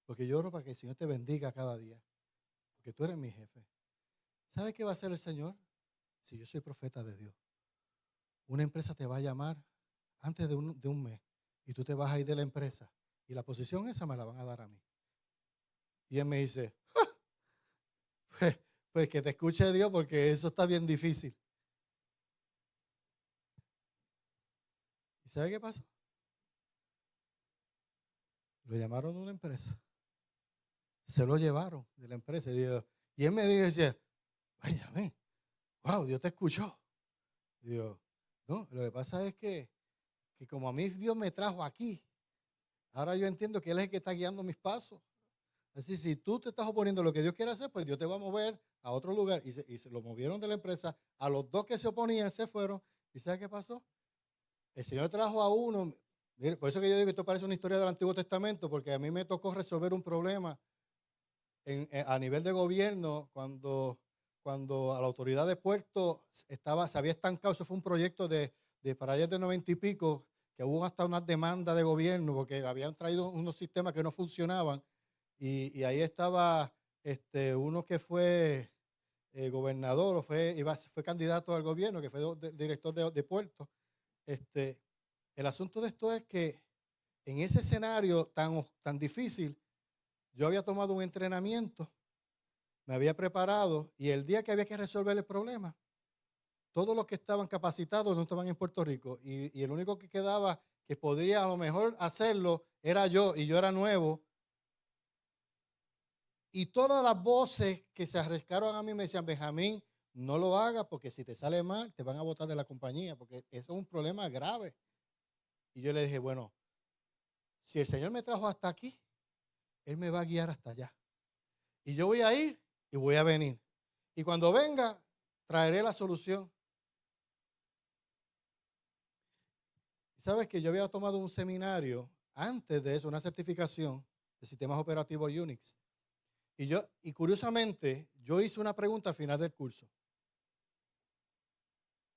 Porque yo oro para que el Señor te bendiga cada día. Porque tú eres mi jefe. ¿Sabe qué va a hacer el Señor? Si yo soy profeta de Dios. Una empresa te va a llamar antes de un mes y tú te vas a ir de la empresa y la posición esa me la van a dar a mí. Y él me dice, pues que te escuche Dios porque eso está bien difícil. ¿Y sabe qué pasó? Lo llamaron de una empresa. Se lo llevaron de la empresa. Y él me dice, váyame, wow, Dios te escuchó. Y digo, no, lo que pasa es que como a mí Dios me trajo aquí, ahora yo entiendo que Él es el que está guiando mis pasos. Así, si tú te estás oponiendo a lo que Dios quiere hacer, pues Dios te va a mover a otro lugar. Y se lo movieron de la empresa. A los dos que se oponían se fueron. ¿Y sabes qué pasó? El Señor trajo a uno. Mire, por eso que yo digo que esto parece una historia del Antiguo Testamento, porque a mí me tocó resolver un problema a nivel de gobierno cuando a la autoridad de puerto se había estancado. Eso fue un proyecto para allá de 90 y pico, que hubo hasta una demanda de gobierno porque habían traído unos sistemas que no funcionaban. Y ahí estaba uno que fue gobernador o fue candidato al gobierno, que fue director de puerto. El asunto de esto es que en ese escenario tan difícil, yo había tomado un entrenamiento, me había preparado, y el día que había que resolver el problema, todos los que estaban capacitados no estaban en Puerto Rico, y el único que quedaba que podría a lo mejor hacerlo era yo, y yo era nuevo. Y todas las voces que se arriesgaron a mí me decían, Benjamín, no lo hagas porque si te sale mal, te van a botar de la compañía, porque eso es un problema grave. Y yo le dije, bueno, si el Señor me trajo hasta aquí, Él me va a guiar hasta allá. Y yo voy a ir y voy a venir. Y cuando venga, traeré la solución. ¿Sabes que yo había tomado un seminario antes de eso, una certificación de sistemas operativos Unix? Y curiosamente, yo hice una pregunta al final del curso.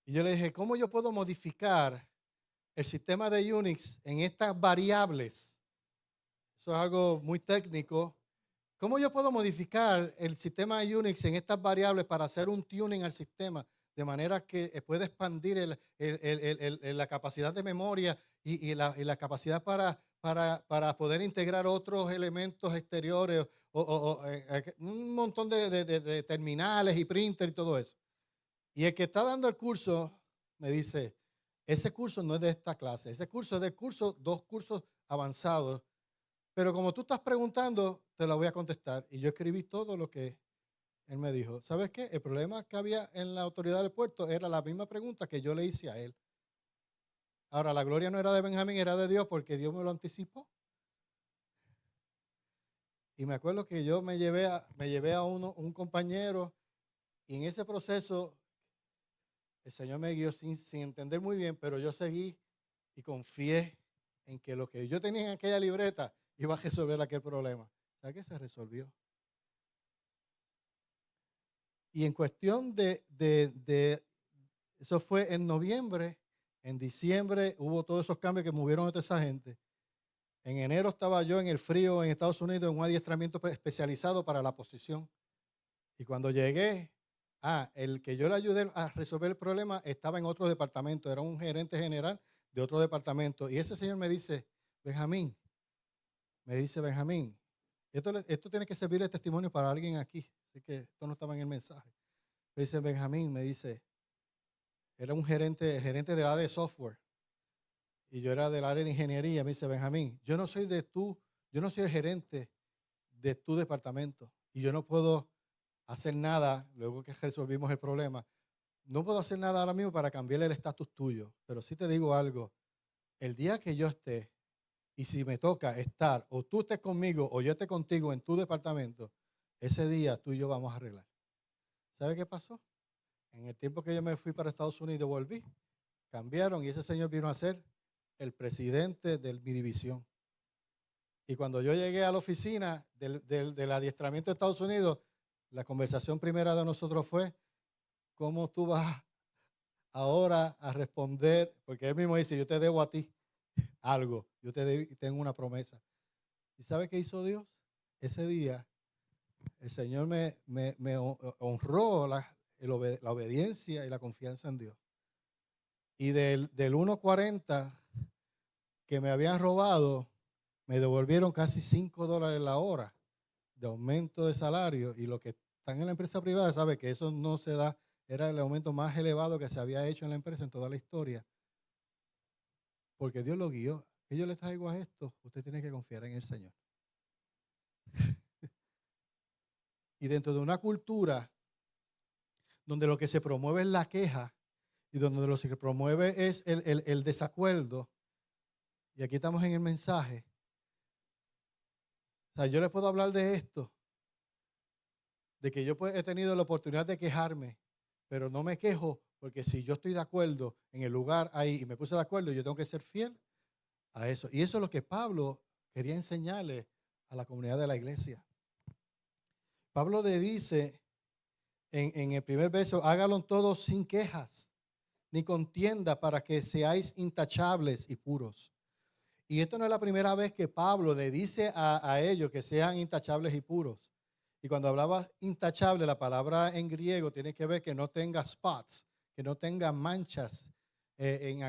Y yo le dije, ¿cómo yo puedo modificar el sistema de Unix en estas variables? Eso es algo muy técnico. ¿Cómo yo puedo modificar el sistema de Unix en estas variables para hacer un tuning al sistema de manera que pueda expandir la capacidad de memoria y la capacidad para poder integrar otros elementos exteriores un montón de terminales y printer y todo eso? Y el que está dando el curso me dice, ese curso no es de esta clase, ese curso es del curso, 2 cursos avanzados. Pero como tú estás preguntando, te lo voy a contestar. Y yo escribí todo lo que él me dijo. ¿Sabes qué? El problema que había en la autoridad del puerto era la misma pregunta que yo le hice a él. Ahora, la gloria no era de Benjamín, era de Dios porque Dios me lo anticipó. Y me acuerdo que yo me llevé a un compañero y en ese proceso el Señor me guió sin entender muy bien, pero yo seguí y confié en que lo que yo tenía en aquella libreta iba a resolver aquel problema. ¿Sabes qué? Se resolvió. Y en cuestión de Eso fue en noviembre. En diciembre hubo todos esos cambios que movieron a toda esa gente. En enero estaba yo en el frío en Estados Unidos en un adiestramiento especializado para la posición. Y cuando llegué, el que yo le ayudé a resolver el problema estaba en otro departamento, era un gerente general de otro departamento. Y ese señor me dice, Benjamín, esto tiene que servir de testimonio para alguien aquí. Así que esto no estaba en el mensaje. Me dice, Benjamín, me dice, era un gerente del área de software. Y yo era del área de ingeniería. Me dice, Benjamín, yo no soy el gerente de tu departamento. Y yo no puedo hacer nada, luego que resolvimos el problema, no puedo hacer nada ahora mismo para cambiarle el estatus tuyo. Pero sí te digo algo, el día que yo esté, y si me toca estar, o tú estés conmigo, o yo esté contigo en tu departamento, ese día tú y yo vamos a arreglar. ¿Sabe qué pasó? En el tiempo que yo me fui para Estados Unidos, volví, cambiaron, y ese señor vino a ser el presidente de mi división. Y cuando yo llegué a la oficina del adiestramiento de Estados Unidos, la conversación primera de nosotros fue, ¿cómo tú vas ahora a responder? Porque él mismo dice, yo te debo a ti algo, yo tengo una promesa. ¿Y sabe qué hizo Dios? Ese día el Señor me honró la obediencia y la confianza en Dios. Y del 1.40 que me habían robado, me devolvieron casi $5 la hora de aumento de salario. Y los que están en la empresa privada saben que eso no se da, era el aumento más elevado que se había hecho en la empresa en toda la historia. Porque Dios lo guió. ¿Qué yo le traigo a esto? Usted tiene que confiar en el Señor. Y dentro de una cultura donde lo que se promueve es la queja y donde lo que se promueve es el desacuerdo, y aquí estamos en el mensaje. O sea, yo les puedo hablar de esto, de que yo he tenido la oportunidad de quejarme, pero no me quejo porque si yo estoy de acuerdo en el lugar ahí y me puse de acuerdo, yo tengo que ser fiel a eso. Y eso es lo que Pablo quería enseñarle a la comunidad de la iglesia. Pablo le dice en el primer verso, háganlo todo sin quejas ni contienda para que seáis intachables y puros. Y esto no es la primera vez que Pablo le dice a ellos que sean intachables y puros. Y cuando hablaba intachable, la palabra en griego tiene que ver que no tenga spots, que no tenga manchas. En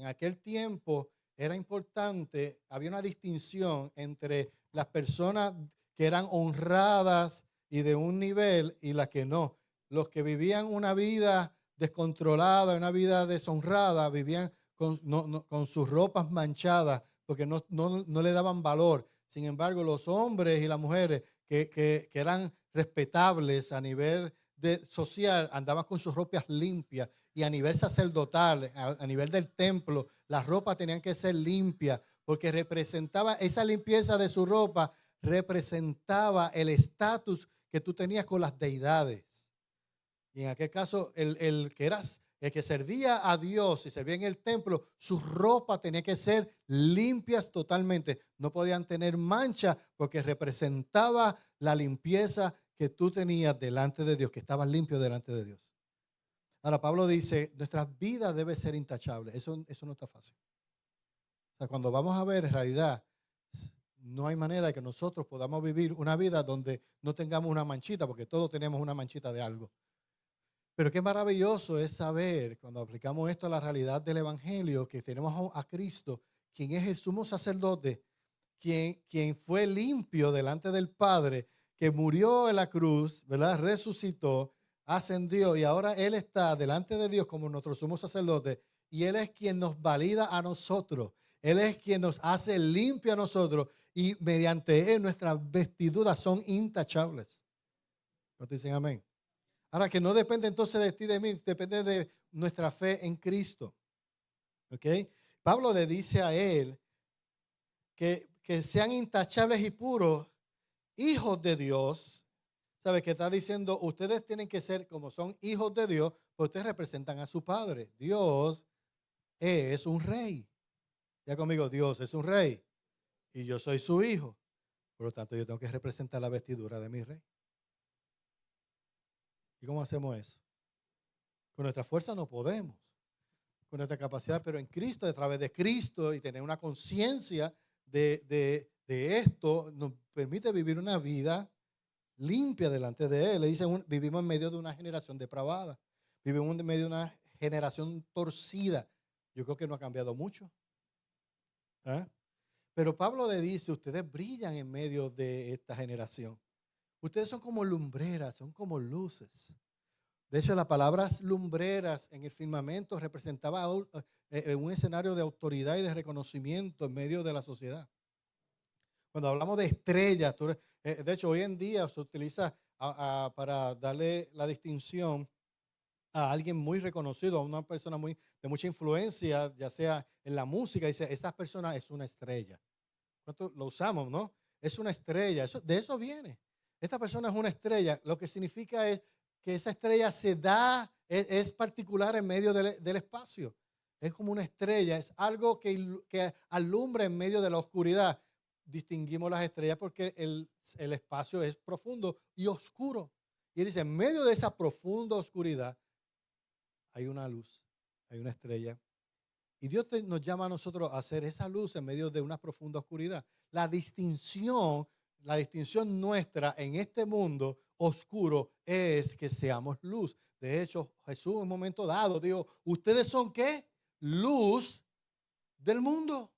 aquel tiempo era importante, había una distinción entre las personas que eran honradas y de un nivel y las que no. Los que vivían una vida descontrolada, una vida deshonrada, vivían con sus ropas manchadas porque no le daban valor. Sin embargo, los hombres y las mujeres que eran respetables a nivel social andaban con sus ropas limpias, y a nivel sacerdotal, a nivel del templo, las ropas tenían que ser limpias porque representaba esa limpieza de su ropa, representaba el estatus que tú tenías con las deidades. Y en aquel caso, el que servía a Dios y servía en el templo, sus ropas tenían que ser limpias totalmente. No podían tener mancha porque representaba la limpieza que tú tenías delante de Dios, que estabas limpio delante de Dios. Ahora, Pablo dice, nuestras vidas deben ser intachables. Eso no está fácil. O sea, cuando vamos a ver, en realidad, no hay manera de que nosotros podamos vivir una vida donde no tengamos una manchita, porque todos tenemos una manchita de algo. Pero qué maravilloso es saber, cuando aplicamos esto a la realidad del Evangelio, que tenemos a Cristo, quien es el sumo sacerdote, quien fue limpio delante del Padre, que murió en la cruz, ¿verdad? Resucitó, ascendió, y ahora Él está delante de Dios como nuestro sumo sacerdote, y Él es quien nos valida a nosotros. Él es quien nos hace limpio a nosotros, y mediante Él nuestras vestiduras son intachables. ¿No te dicen amén? Ahora, que no depende entonces de ti, de mí, depende de nuestra fe en Cristo. ¿Ok? Pablo le dice a él que sean intachables y puros, hijos de Dios. ¿Sabe? Que está diciendo, ustedes tienen que ser, como son hijos de Dios, pues ustedes representan a su Padre. Dios es un rey. Ya conmigo, Dios es un rey. Y yo soy su hijo. Por lo tanto, yo tengo que representar la vestidura de mi rey. ¿Y cómo hacemos eso? Con nuestra fuerza no podemos, con nuestra capacidad, pero en Cristo, a través de Cristo y tener una conciencia de esto, nos permite vivir una vida limpia delante de Él. Le dice, vivimos en medio de una generación depravada, vivimos en medio de una generación torcida. Yo creo que no ha cambiado mucho. ¿Eh? Pero Pablo le dice, ustedes brillan en medio de esta generación. Ustedes son como lumbreras, son como luces. De hecho, las palabras lumbreras en el firmamento representaba un escenario de autoridad y de reconocimiento en medio de la sociedad. Cuando hablamos de estrellas, de hecho, hoy en día se utiliza para darle la distinción a alguien muy reconocido, a una persona de mucha influencia, ya sea en la música, dice, esta persona es una estrella. ¿Cuánto lo usamos, no? Es una estrella, de eso viene. Esta persona es una estrella, lo que significa es que esa estrella es particular en medio del espacio. Es como una estrella, es algo que alumbra en medio de la oscuridad. Distinguimos las estrellas porque el espacio es profundo y oscuro. Y él dice, en medio de esa profunda oscuridad hay una luz, hay una estrella. Y Dios nos llama a nosotros a hacer esa luz en medio de una profunda oscuridad. La distinción nuestra en este mundo oscuro es que seamos luz. De hecho, Jesús en un momento dado dijo, ¿ustedes son qué? Luz del mundo.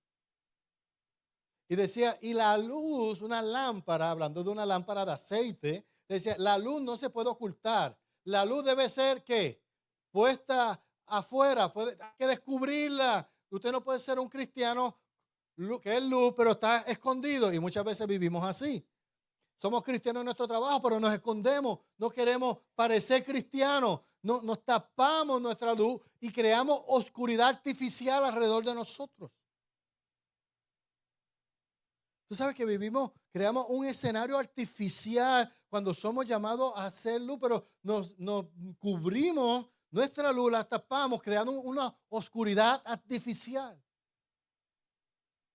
Y decía, y la luz, una lámpara, hablando de una lámpara de aceite, decía, la luz no se puede ocultar. La luz debe ser, ¿qué? Puesta afuera, hay que descubrirla. Usted no puede ser un cristiano que es luz, pero está escondido. Y muchas veces vivimos así. Somos cristianos en nuestro trabajo, pero nos escondemos. No queremos parecer cristianos. Nos tapamos nuestra luz y creamos oscuridad artificial alrededor de nosotros. Tú sabes que creamos un escenario artificial cuando somos llamados a hacer luz, pero nos cubrimos nuestra luz, la tapamos, creando una oscuridad artificial.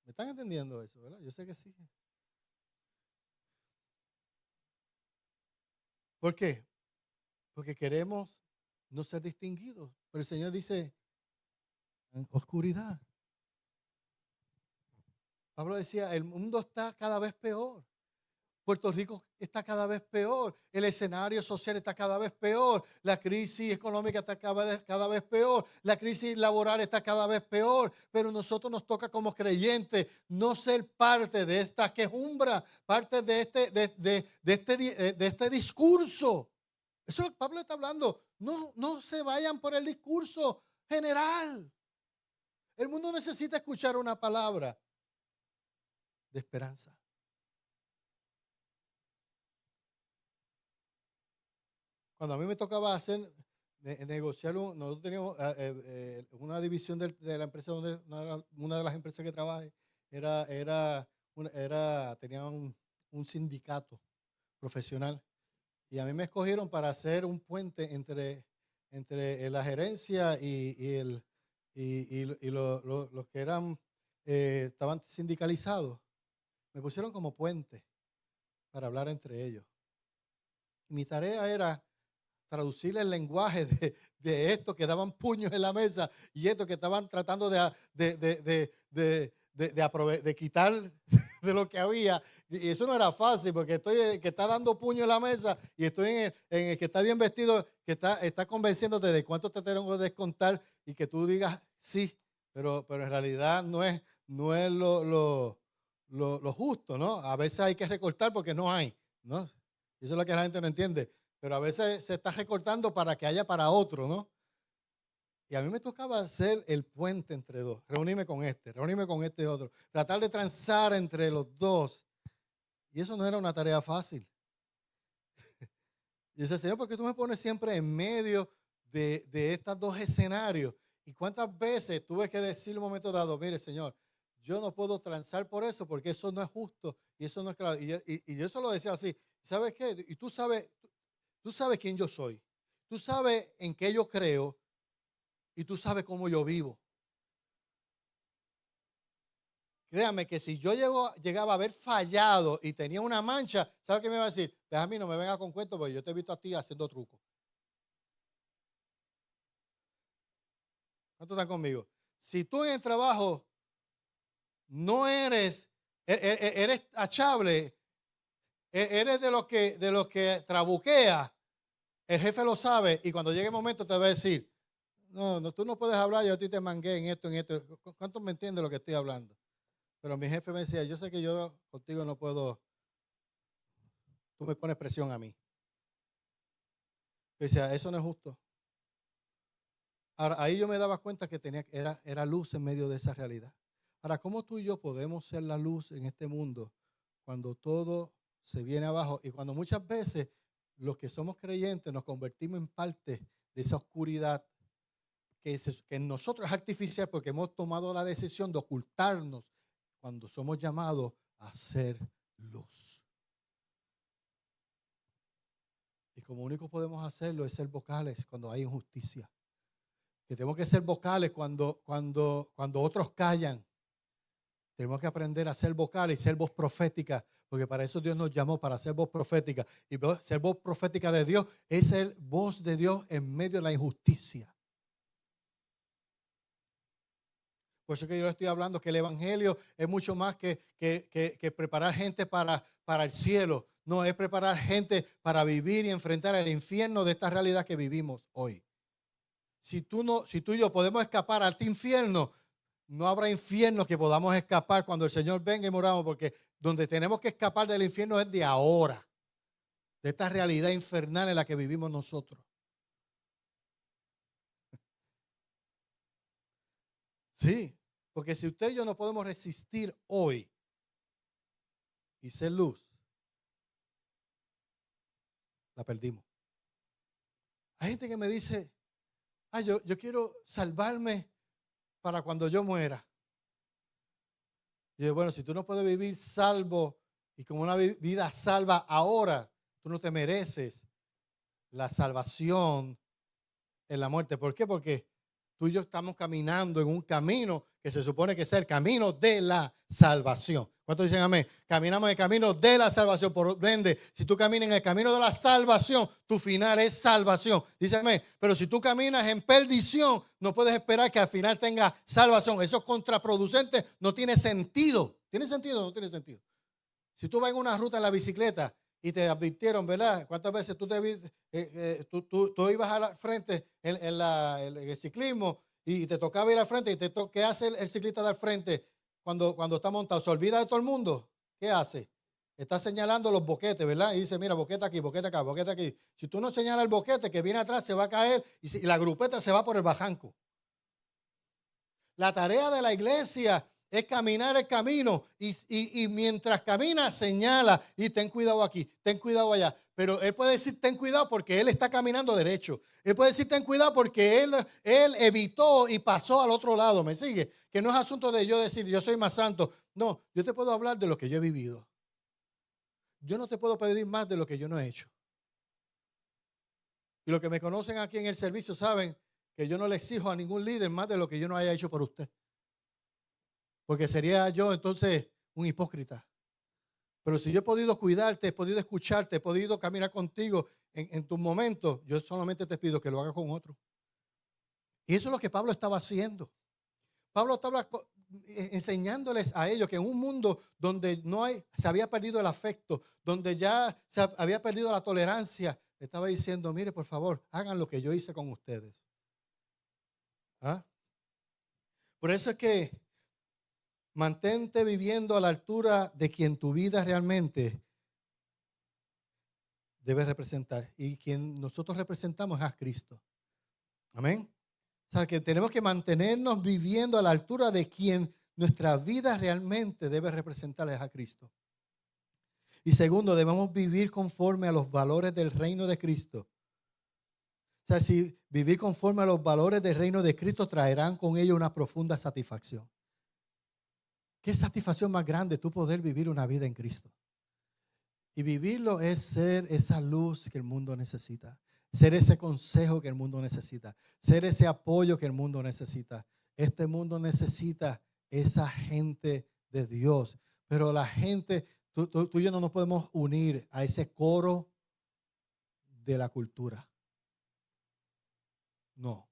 ¿Me están entendiendo eso, verdad? Yo sé que sí. ¿Por qué? Porque queremos no ser distinguidos. Pero el Señor dice, oscuridad. Pablo decía, el mundo está cada vez peor. Puerto Rico está cada vez peor. El escenario social está cada vez peor. La crisis económica está cada vez peor. La crisis laboral está cada vez peor. Pero nosotros nos toca como creyentes no ser parte de esta quejumbra, parte de este discurso. Eso es lo que Pablo está hablando. No se vayan por el discurso general. El mundo necesita escuchar una palabra de esperanza. Cuando a mí me tocaba negociar, nosotros teníamos una división de la empresa donde una de las empresas que trabajé tenía un sindicato profesional y a mí me escogieron para hacer un puente entre la gerencia y los que estaban sindicalizados. Me pusieron como puente para hablar entre ellos. Mi tarea era traducir el lenguaje de estos que daban puños en la mesa y estos que estaban tratando de quitar de lo que había. Y eso no era fácil porque estoy el que está dando puño en la mesa y estoy en el que está bien vestido, que está convenciéndote de cuánto te tengo que descontar y que tú digas sí, pero en realidad no es lo justo, ¿no? A veces hay que recortar porque no hay, ¿no? Eso es lo que la gente no entiende. Pero a veces se está recortando para que haya para otro, ¿no? Y a mí me tocaba hacer el puente entre dos, reunirme con este otro, tratar de transar entre los dos. Y eso no era una tarea fácil. Y dice, Señor, ¿por qué tú me pones siempre en medio de estos dos escenarios? ¿Y cuántas veces tuve que decir en un momento dado, mire, Señor, yo no puedo transar por eso porque eso no es justo y eso no es claro? Y yo eso lo decía así, ¿sabes qué? Y tú sabes quién yo soy, tú sabes en qué yo creo y tú sabes cómo yo vivo. Créame que si yo llegaba a haber fallado y tenía una mancha, ¿sabes qué me iba a decir? Pues a mí no me venga con cuentos porque yo te he visto a ti haciendo trucos. ¿Cuántos están conmigo? Si tú en el trabajo no eres achable, eres de los que trabuquea, el jefe lo sabe y cuando llegue el momento te va a decir, no, tú no puedes hablar, yo a ti te mangué en esto, en esto. ¿Cuántos me entienden lo que estoy hablando? Pero mi jefe me decía, yo sé que yo contigo no puedo, tú me pones presión a mí. Yo decía, eso no es justo. Ahora, ahí yo me daba cuenta que era luz en medio de esa realidad. Ahora, ¿cómo tú y yo podemos ser la luz en este mundo cuando todo se viene abajo y cuando muchas veces los que somos creyentes nos convertimos en parte de esa oscuridad que en nosotros es artificial porque hemos tomado la decisión de ocultarnos cuando somos llamados a ser luz? Y como único podemos hacerlo es ser vocales cuando hay injusticia. Que tenemos que ser vocales cuando otros callan. Tenemos que aprender a ser vocales y ser voz profética, porque para eso Dios nos llamó, para ser voz profética. Y ser voz profética de Dios es ser voz de Dios en medio de la injusticia. Por eso que yo le estoy hablando que el evangelio es mucho más que preparar gente para el cielo. No, es preparar gente para vivir y enfrentar el infierno de esta realidad que vivimos hoy. Si tú y yo podemos escapar a este infierno, no habrá infierno que podamos escapar cuando el Señor venga y moramos, porque donde tenemos que escapar del infierno es de ahora, de esta realidad infernal en la que vivimos nosotros. Sí, porque si usted y yo no podemos resistir hoy y ser luz, la perdimos. Hay gente que me dice, yo quiero salvarme para cuando yo muera. Y yo, bueno, si tú no puedes vivir salvo y con una vida salva ahora, tú no te mereces la salvación en la muerte. ¿Por qué? Porque tú y yo estamos caminando en un camino que se supone que es el camino de la salvación. ¿Cuántos dicen amén? Caminamos en el camino de la salvación. Por ende, si tú caminas en el camino de la salvación, tu final es salvación. Dice amén. Pero si tú caminas en perdición, no puedes esperar que al final tenga salvación. Eso es contraproducente, no tiene sentido. ¿Tiene sentido o no tiene sentido? Si tú vas en una ruta en la bicicleta y te advirtieron, ¿verdad? ¿Cuántas veces tú ibas al frente en el ciclismo y te tocaba ir al frente? ¿Qué hace el ciclista de al frente cuando está montado? ¿Se olvida de todo el mundo? ¿Qué hace? Está señalando los boquetes, ¿verdad? Y dice, mira, boquete aquí, boquete acá, boquete aquí. Si tú no señalas el boquete que viene atrás, se va a caer y la grupeta se va por el bajanco. La tarea de la iglesia es caminar el camino y mientras camina señala y ten cuidado aquí, ten cuidado allá. Pero él puede decir ten cuidado porque él está caminando derecho. Él puede decir ten cuidado porque él evitó y pasó al otro lado. ¿Me sigue? Que no es asunto de yo decir yo soy más santo. No, yo te puedo hablar de lo que yo he vivido. Yo no te puedo pedir más de lo que yo no he hecho. Y los que me conocen aquí en el servicio saben que yo no le exijo a ningún líder más de lo que yo no haya hecho por usted. Porque sería yo entonces un hipócrita. Pero si yo he podido cuidarte, he podido escucharte, he podido caminar contigo en tus momentos, yo solamente te pido que lo hagas con otro. Y eso es lo que Pablo estaba haciendo. Pablo estaba enseñándoles a ellos que en un mundo donde se había perdido el afecto, donde ya se había perdido la tolerancia, le estaba diciendo, mire, por favor, hagan lo que yo hice con ustedes. ¿Ah? Por eso es que mantente viviendo a la altura de quien tu vida realmente debe representar. Y quien nosotros representamos es a Cristo. Amén. O sea, que tenemos que mantenernos viviendo a la altura de quien nuestra vida realmente debe representar es a Cristo. Y segundo, debemos vivir conforme a los valores del reino de Cristo. O sea, si vivir conforme a los valores del reino de Cristo traerán con ello una profunda satisfacción. ¿Qué satisfacción más grande tú poder vivir una vida en Cristo? Y vivirlo es ser esa luz que el mundo necesita, ser ese consejo que el mundo necesita, ser ese apoyo que el mundo necesita. Este mundo necesita esa gente de Dios, pero la gente, tú y yo no nos podemos unir a ese coro de la cultura. No.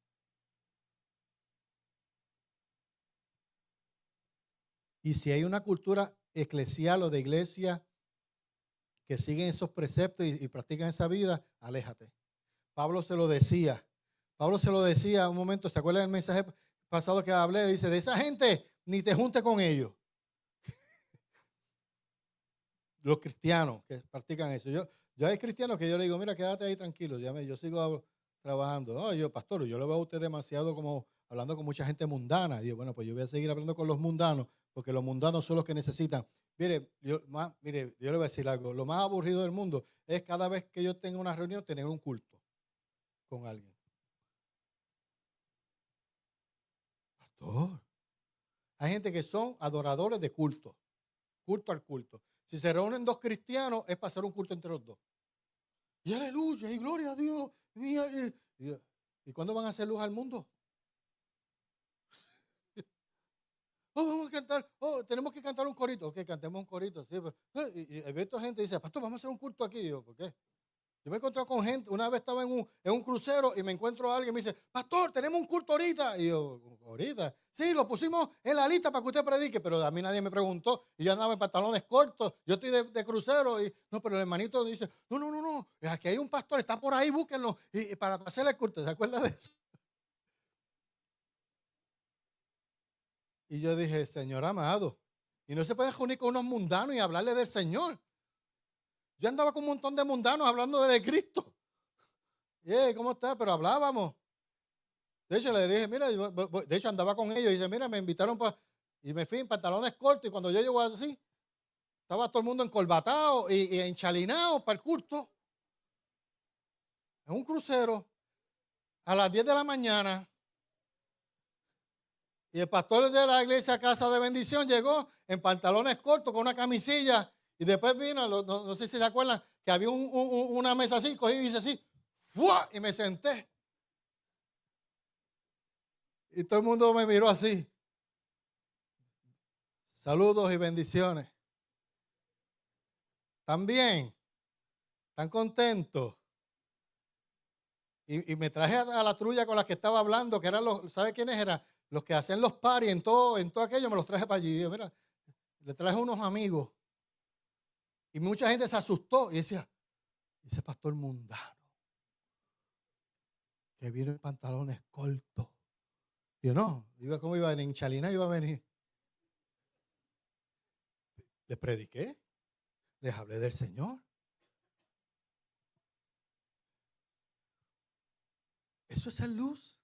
Y si hay una cultura eclesial o de iglesia que siguen esos preceptos y practican esa vida, aléjate. Pablo se lo decía. Pablo se lo decía un momento, ¿se acuerdan del mensaje pasado que hablé? Dice, de esa gente ni te juntes con ellos. Los cristianos que practican eso. Yo hay cristianos que yo le digo, mira, quédate ahí tranquilo, yo sigo trabajando. No, yo, pastor, yo lo veo a usted demasiado como hablando con mucha gente mundana. Digo, bueno, pues yo voy a seguir hablando con los mundanos, porque los mundanos son los que necesitan. Mire, yo le voy a decir algo. Lo más aburrido del mundo es cada vez que yo tenga una reunión, tener un culto con alguien. Pastor, hay gente que son adoradores de culto al culto. Si se reúnen dos cristianos, es para hacer un culto entre los dos. Y aleluya, y gloria a Dios. ¿Y cuándo van a hacer luz al mundo? Vamos a cantar, tenemos que cantar un corito. Ok, cantemos un corito. Sí, pero, y he visto gente que dice, pastor, vamos a hacer un culto aquí. Y yo, ¿por qué? Yo me he encontrado con gente, una vez estaba en un crucero y me encuentro a alguien y me dice, pastor, tenemos un culto ahorita. Y yo, ¿ahorita? Sí, lo pusimos en la lista para que usted predique, pero a mí nadie me preguntó. Y yo andaba en pantalones cortos, yo estoy de crucero. Y no, pero el hermanito dice, no, aquí hay un pastor, está por ahí, búsquenlo y para hacerle el culto. ¿Se acuerda de eso? Y yo dije, Señor amado, y no se puede reunir con unos mundanos y hablarle del Señor. Yo andaba con un montón de mundanos hablando de Cristo. ¿Cómo está? Pero hablábamos. De hecho, le dije, mira, de hecho andaba con ellos y dice, mira, me invitaron y me fui en pantalones cortos y cuando yo llego así, estaba todo el mundo encorbatado y enchalinado para el culto. En un crucero a las 10 de la mañana. Y el pastor de la iglesia Casa de Bendición llegó en pantalones cortos con una camisilla y después vino, no sé si se acuerdan, que había una mesa así, cogí y hice así, ¡fua! Y me senté. Y todo el mundo me miró así. Saludos y bendiciones. ¿Están bien? ¿Están contentos? Y me traje a la trulla con la que estaba hablando, que eran ¿sabe quiénes eran? Los que hacen los paris en todo aquello, me los traje para allí. Y digo, mira, le traje unos amigos. Y mucha gente se asustó y decía, ese pastor mundano, que viene en pantalones cortos. Y yo, no, ¿cómo iba a venir? En chalina iba a venir. Les prediqué, les hablé del Señor. Eso es ser luz.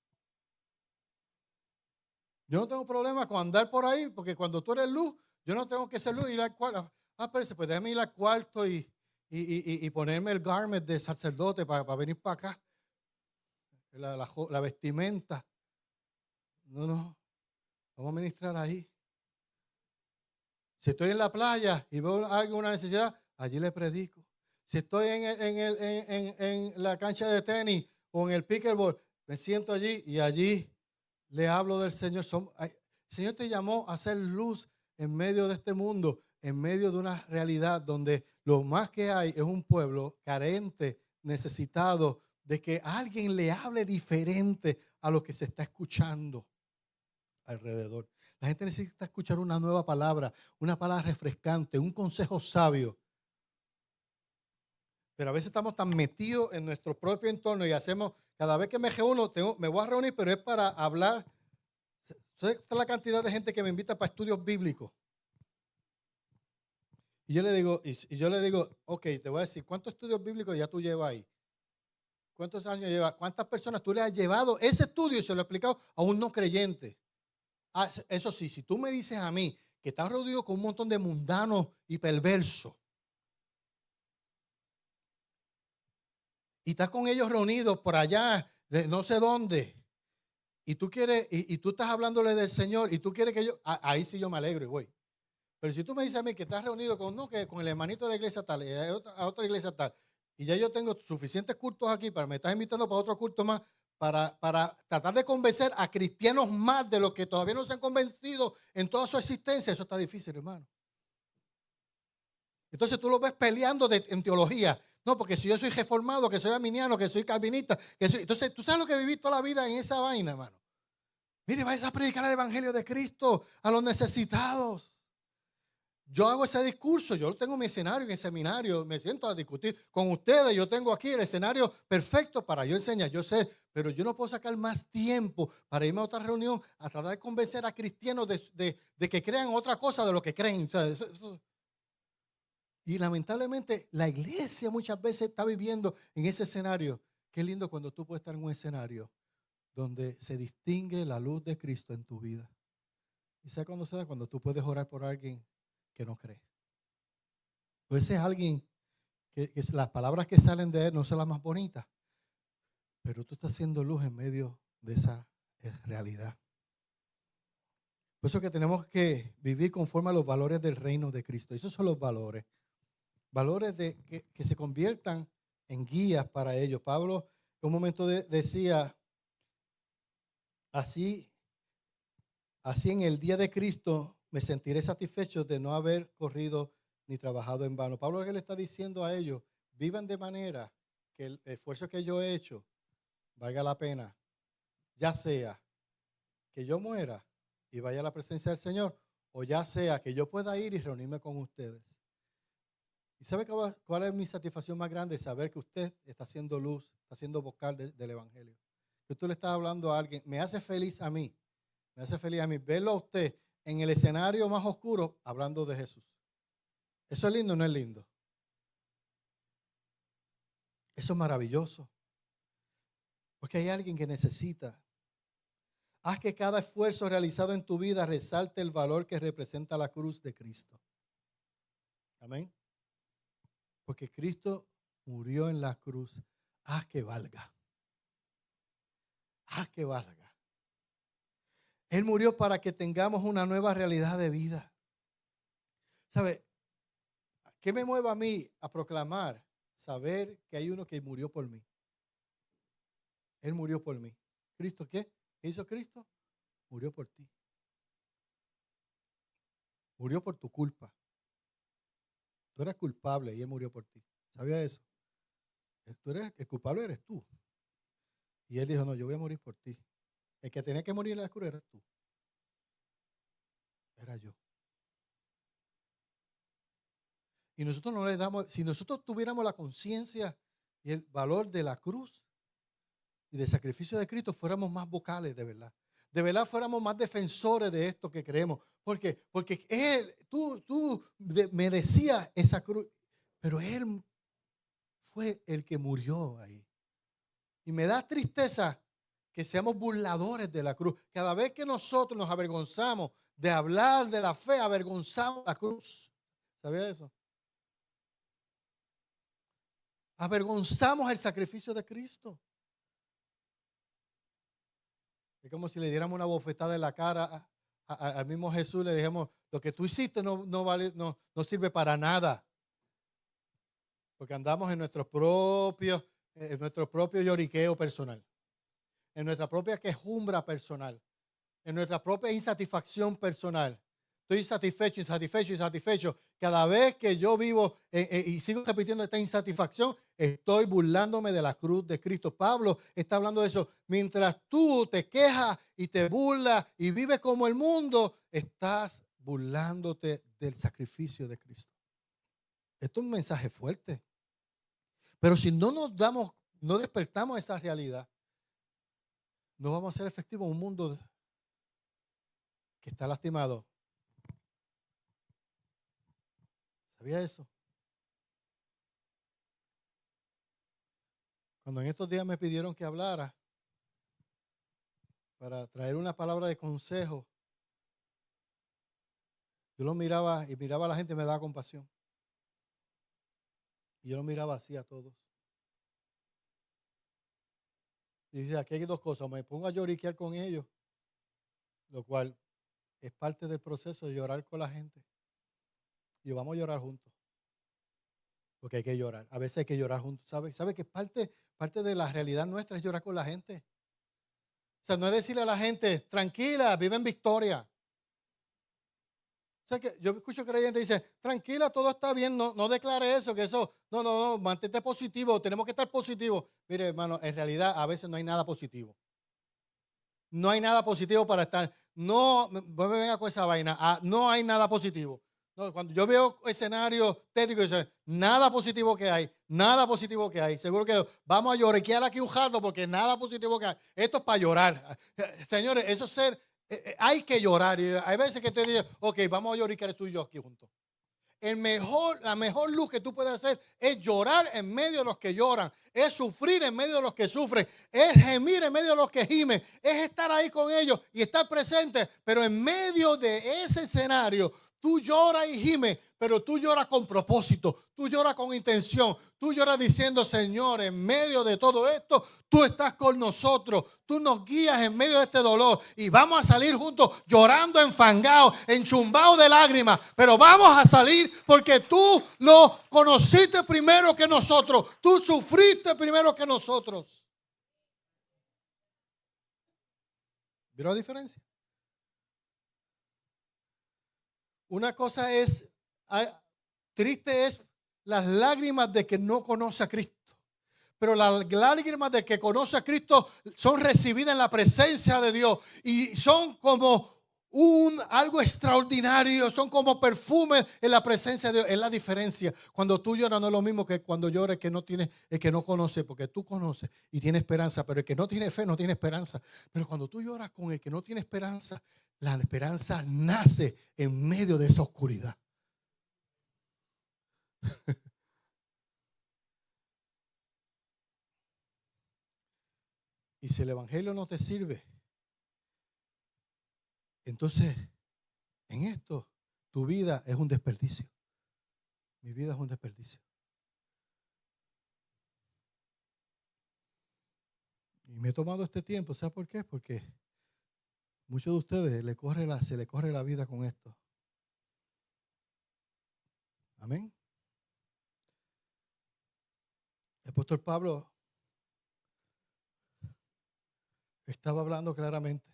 Yo no tengo problema con andar por ahí, porque cuando tú eres luz, yo no tengo que ser luz y ir al cuarto. Pero pues déjame ir al cuarto y ponerme el garment de sacerdote para venir para acá. La vestimenta. No. Vamos a ministrar ahí. Si estoy en la playa y veo alguna necesidad, allí le predico. Si estoy en la cancha de tenis o en el pickleball, me siento allí y allí le hablo del Señor. El Señor te llamó a hacer luz en medio de este mundo, en medio de una realidad donde lo más que hay es un pueblo carente, necesitado de que alguien le hable diferente a lo que se está escuchando alrededor. La gente necesita escuchar una nueva palabra, una palabra refrescante, un consejo sabio. Pero a veces estamos tan metidos en nuestro propio entorno y hacemos, cada vez que me reúno, me voy a reunir, pero es para hablar. ¿Sabes la cantidad de gente que me invita para estudios bíblicos? Y yo le digo, ok, te voy a decir, ¿cuántos estudios bíblicos ya tú llevas ahí? ¿Cuántos años llevas? ¿Cuántas personas tú le has llevado ese estudio y se lo has explicado a un no creyente? Eso sí, si tú me dices a mí que estás rodeado con un montón de mundanos y perversos y estás con ellos reunidos por allá, de no sé dónde, y tú quieres, y tú estás hablándole del Señor y tú quieres que ahí sí yo me alegro y voy. Pero si tú me dices a mí que estás reunido con el hermanito de la iglesia tal y a otra iglesia tal, y ya yo tengo suficientes cultos aquí, me estás invitando para otro culto más, para tratar de convencer a cristianos más de los que todavía no se han convencido en toda su existencia, eso está difícil, hermano. Entonces tú lo ves peleando en teología. No, porque si yo soy reformado, que soy arminiano, que soy calvinista, entonces tú sabes lo que viví toda la vida en esa vaina, hermano. Mire, vais a predicar el evangelio de Cristo a los necesitados. Yo hago ese discurso, yo tengo mi escenario en el seminario, me siento a discutir con ustedes, yo tengo aquí el escenario perfecto para yo enseñar, yo sé, pero yo no puedo sacar más tiempo para irme a otra reunión a tratar de convencer a cristianos de que crean otra cosa de lo que creen. O sea, y lamentablemente la iglesia muchas veces está viviendo en ese escenario. Qué lindo cuando tú puedes estar en un escenario donde se distingue la luz de Cristo en tu vida. ¿Y sabes cuándo se da? Cuando tú puedes orar por alguien que no cree. Pues ese es alguien que las palabras que salen de él no son las más bonitas, pero tú estás haciendo luz en medio de esa realidad. Por eso que tenemos que vivir conforme a los valores del reino de Cristo. Esos son los valores. Valores que se conviertan en guías para ellos. Pablo en un momento decía, así en el día de Cristo me sentiré satisfecho de no haber corrido ni trabajado en vano. Pablo le está diciendo a ellos, vivan de manera que el esfuerzo que yo he hecho valga la pena, ya sea que yo muera y vaya a la presencia del Señor, o ya sea que yo pueda ir y reunirme con ustedes. ¿Y sabe cuál es mi satisfacción más grande? Saber que usted está haciendo luz, está haciendo vocal del Evangelio. Que usted le está hablando a alguien, me hace feliz a mí. Me hace feliz a mí verlo a usted en el escenario más oscuro hablando de Jesús. ¿Eso es lindo o no es lindo? Eso es maravilloso. Porque hay alguien que necesita. Haz que cada esfuerzo realizado en tu vida resalte el valor que representa la cruz de Cristo. Amén. Porque Cristo murió en la cruz. Haz que valga. Haz que valga. Él murió para que tengamos una nueva realidad de vida. ¿Sabe? ¿Qué me mueve a mí a proclamar? Saber que hay uno que murió por mí. Él murió por mí. ¿Cristo qué? ¿Qué hizo Cristo? Murió por ti. Murió por tu culpa. Tú eres culpable y Él murió por ti. ¿Sabías eso? El culpable eres tú. Y Él dijo, no, yo voy a morir por ti. El que tenía que morir en la cruz eras tú. Era yo. Y nosotros no le damos, si nosotros tuviéramos la conciencia y el valor de la cruz y del sacrificio de Cristo, fuéramos más vocales de verdad. De verdad fuéramos más defensores de esto que creemos. ¿Por qué? Porque Él, tú merecías esa cruz, pero Él fue el que murió ahí. Y me da tristeza que seamos burladores de la cruz. Cada vez que nosotros nos avergonzamos de hablar de la fe, avergonzamos la cruz. ¿Sabía eso? Avergonzamos el sacrificio de Cristo. Es como si le diéramos una bofetada en la cara al mismo Jesús, le dijimos, lo que tú hiciste no vale, no sirve para nada. Porque andamos en nuestro propio lloriqueo personal, en nuestra propia quejumbra personal, en nuestra propia insatisfacción personal. Estoy insatisfecho. Cada vez que yo vivo y sigo repitiendo esta insatisfacción, estoy burlándome de la cruz de Cristo. Pablo está hablando de eso. Mientras tú te quejas y te burlas y vives como el mundo, estás burlándote del sacrificio de Cristo. Esto es un mensaje fuerte. Pero si no despertamos esa realidad, no vamos a ser efectivos en un mundo que está lastimado. ¿Sabía eso? Cuando en estos días me pidieron que hablara para traer una palabra de consejo, yo lo miraba y miraba a la gente y me daba compasión. Y yo lo miraba así a todos. Y dice, aquí hay dos cosas, me pongo a lloriquear con ellos, lo cual es parte del proceso de llorar con la gente. Y vamos a llorar juntos. Porque hay que llorar. A veces hay que llorar juntos. ¿Sabe que parte de la realidad nuestra es llorar con la gente? O sea, no es decirle a la gente, tranquila, vive en victoria. O sea, que yo escucho creyentes que dicen, tranquila, todo está bien, no declare eso, que eso, no, mantente positivo, tenemos que estar positivos. Mire, hermano, en realidad a veces no hay nada positivo. No hay nada positivo para estar. No me venga con esa vaina. No hay nada positivo. No, cuando yo veo escenarios tétricos, nada positivo que hay, nada positivo que hay. Seguro que vamos a lloriquear aquí un jato porque nada positivo que hay. Esto es para llorar. Señores, eso es ser, hay que llorar. Y hay veces que te digo, ok, vamos a lloriquear tú y yo aquí juntos. La mejor luz que tú puedes hacer es llorar en medio de los que lloran, es sufrir en medio de los que sufren, es gemir en medio de los que gimen, es estar ahí con ellos y estar presente, pero en medio de ese escenario tú lloras y gimes, pero tú lloras con propósito, tú lloras con intención, tú lloras diciendo, Señor, en medio de todo esto, tú estás con nosotros, tú nos guías en medio de este dolor y vamos a salir juntos llorando, enfangados, enchumbados de lágrimas, pero vamos a salir porque tú lo conociste primero que nosotros, tú sufriste primero que nosotros. ¿Vieron la diferencia? Una cosa es, triste es las lágrimas de que no conoce a Cristo. Pero las lágrimas del que conoce a Cristo son recibidas en la presencia de Dios y son como algo extraordinario, son como perfumes en la presencia de Dios. Es la diferencia. Cuando tú lloras no es lo mismo que cuando llora el que no conoce, porque tú conoces y tienes esperanza, pero el que no tiene fe no tiene esperanza. Pero cuando tú lloras con el que no tiene esperanza, la esperanza nace en medio de esa oscuridad. Y si el evangelio no te sirve, entonces en esto tu vida es un desperdicio. Mi vida es un desperdicio. Y me he tomado este tiempo, ¿sabes por qué? Porque muchos de ustedes se le corre la vida con esto. Amén. El apóstol Pablo estaba hablando claramente.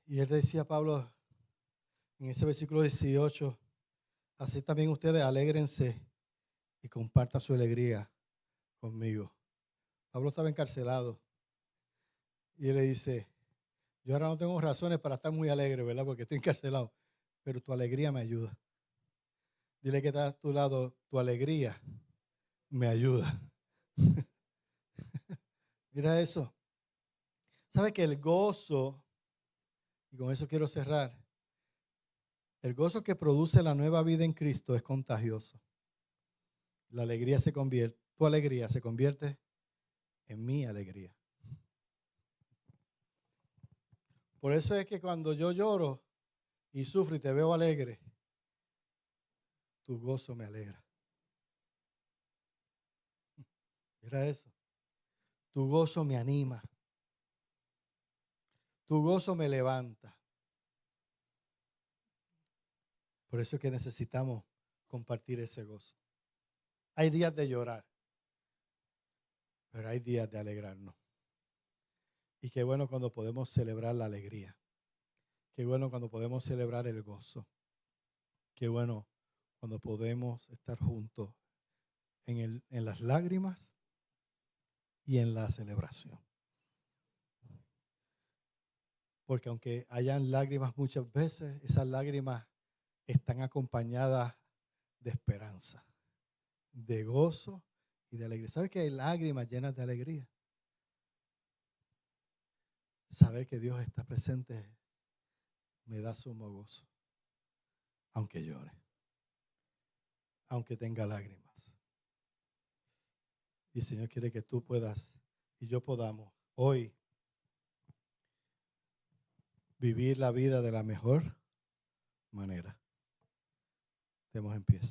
Y él decía a Pablo en ese versículo 18, así también ustedes alégrense y compartan su alegría conmigo. Pablo estaba encarcelado y él le dice, yo ahora no tengo razones para estar muy alegre, ¿verdad? Porque estoy encarcelado, pero tu alegría me ayuda. Dile que está a tu lado, tu alegría me ayuda. Mira eso. ¿Sabe que el gozo, y con eso quiero cerrar, el gozo que produce la nueva vida en Cristo es contagioso? La alegría tu alegría se convierte en mi alegría. Por eso es que cuando yo lloro y sufro y te veo alegre, tu gozo me alegra. Mira eso. Tu gozo me anima. Tu gozo me levanta. Por eso es que necesitamos compartir ese gozo. Hay días de llorar, pero hay días de alegrarnos. Y qué bueno cuando podemos celebrar la alegría. Qué bueno cuando podemos celebrar el gozo. Qué bueno cuando podemos estar juntos en las lágrimas y en la celebración. Porque aunque hayan lágrimas muchas veces, esas lágrimas están acompañadas de esperanza, de gozo y de alegría. ¿Sabes que hay lágrimas llenas de alegría? Saber que Dios está presente me da sumo gozo, aunque llore, aunque tenga lágrimas. Y el Señor quiere que tú puedas y yo podamos hoy vivir la vida de la mejor manera. Estemos en pie.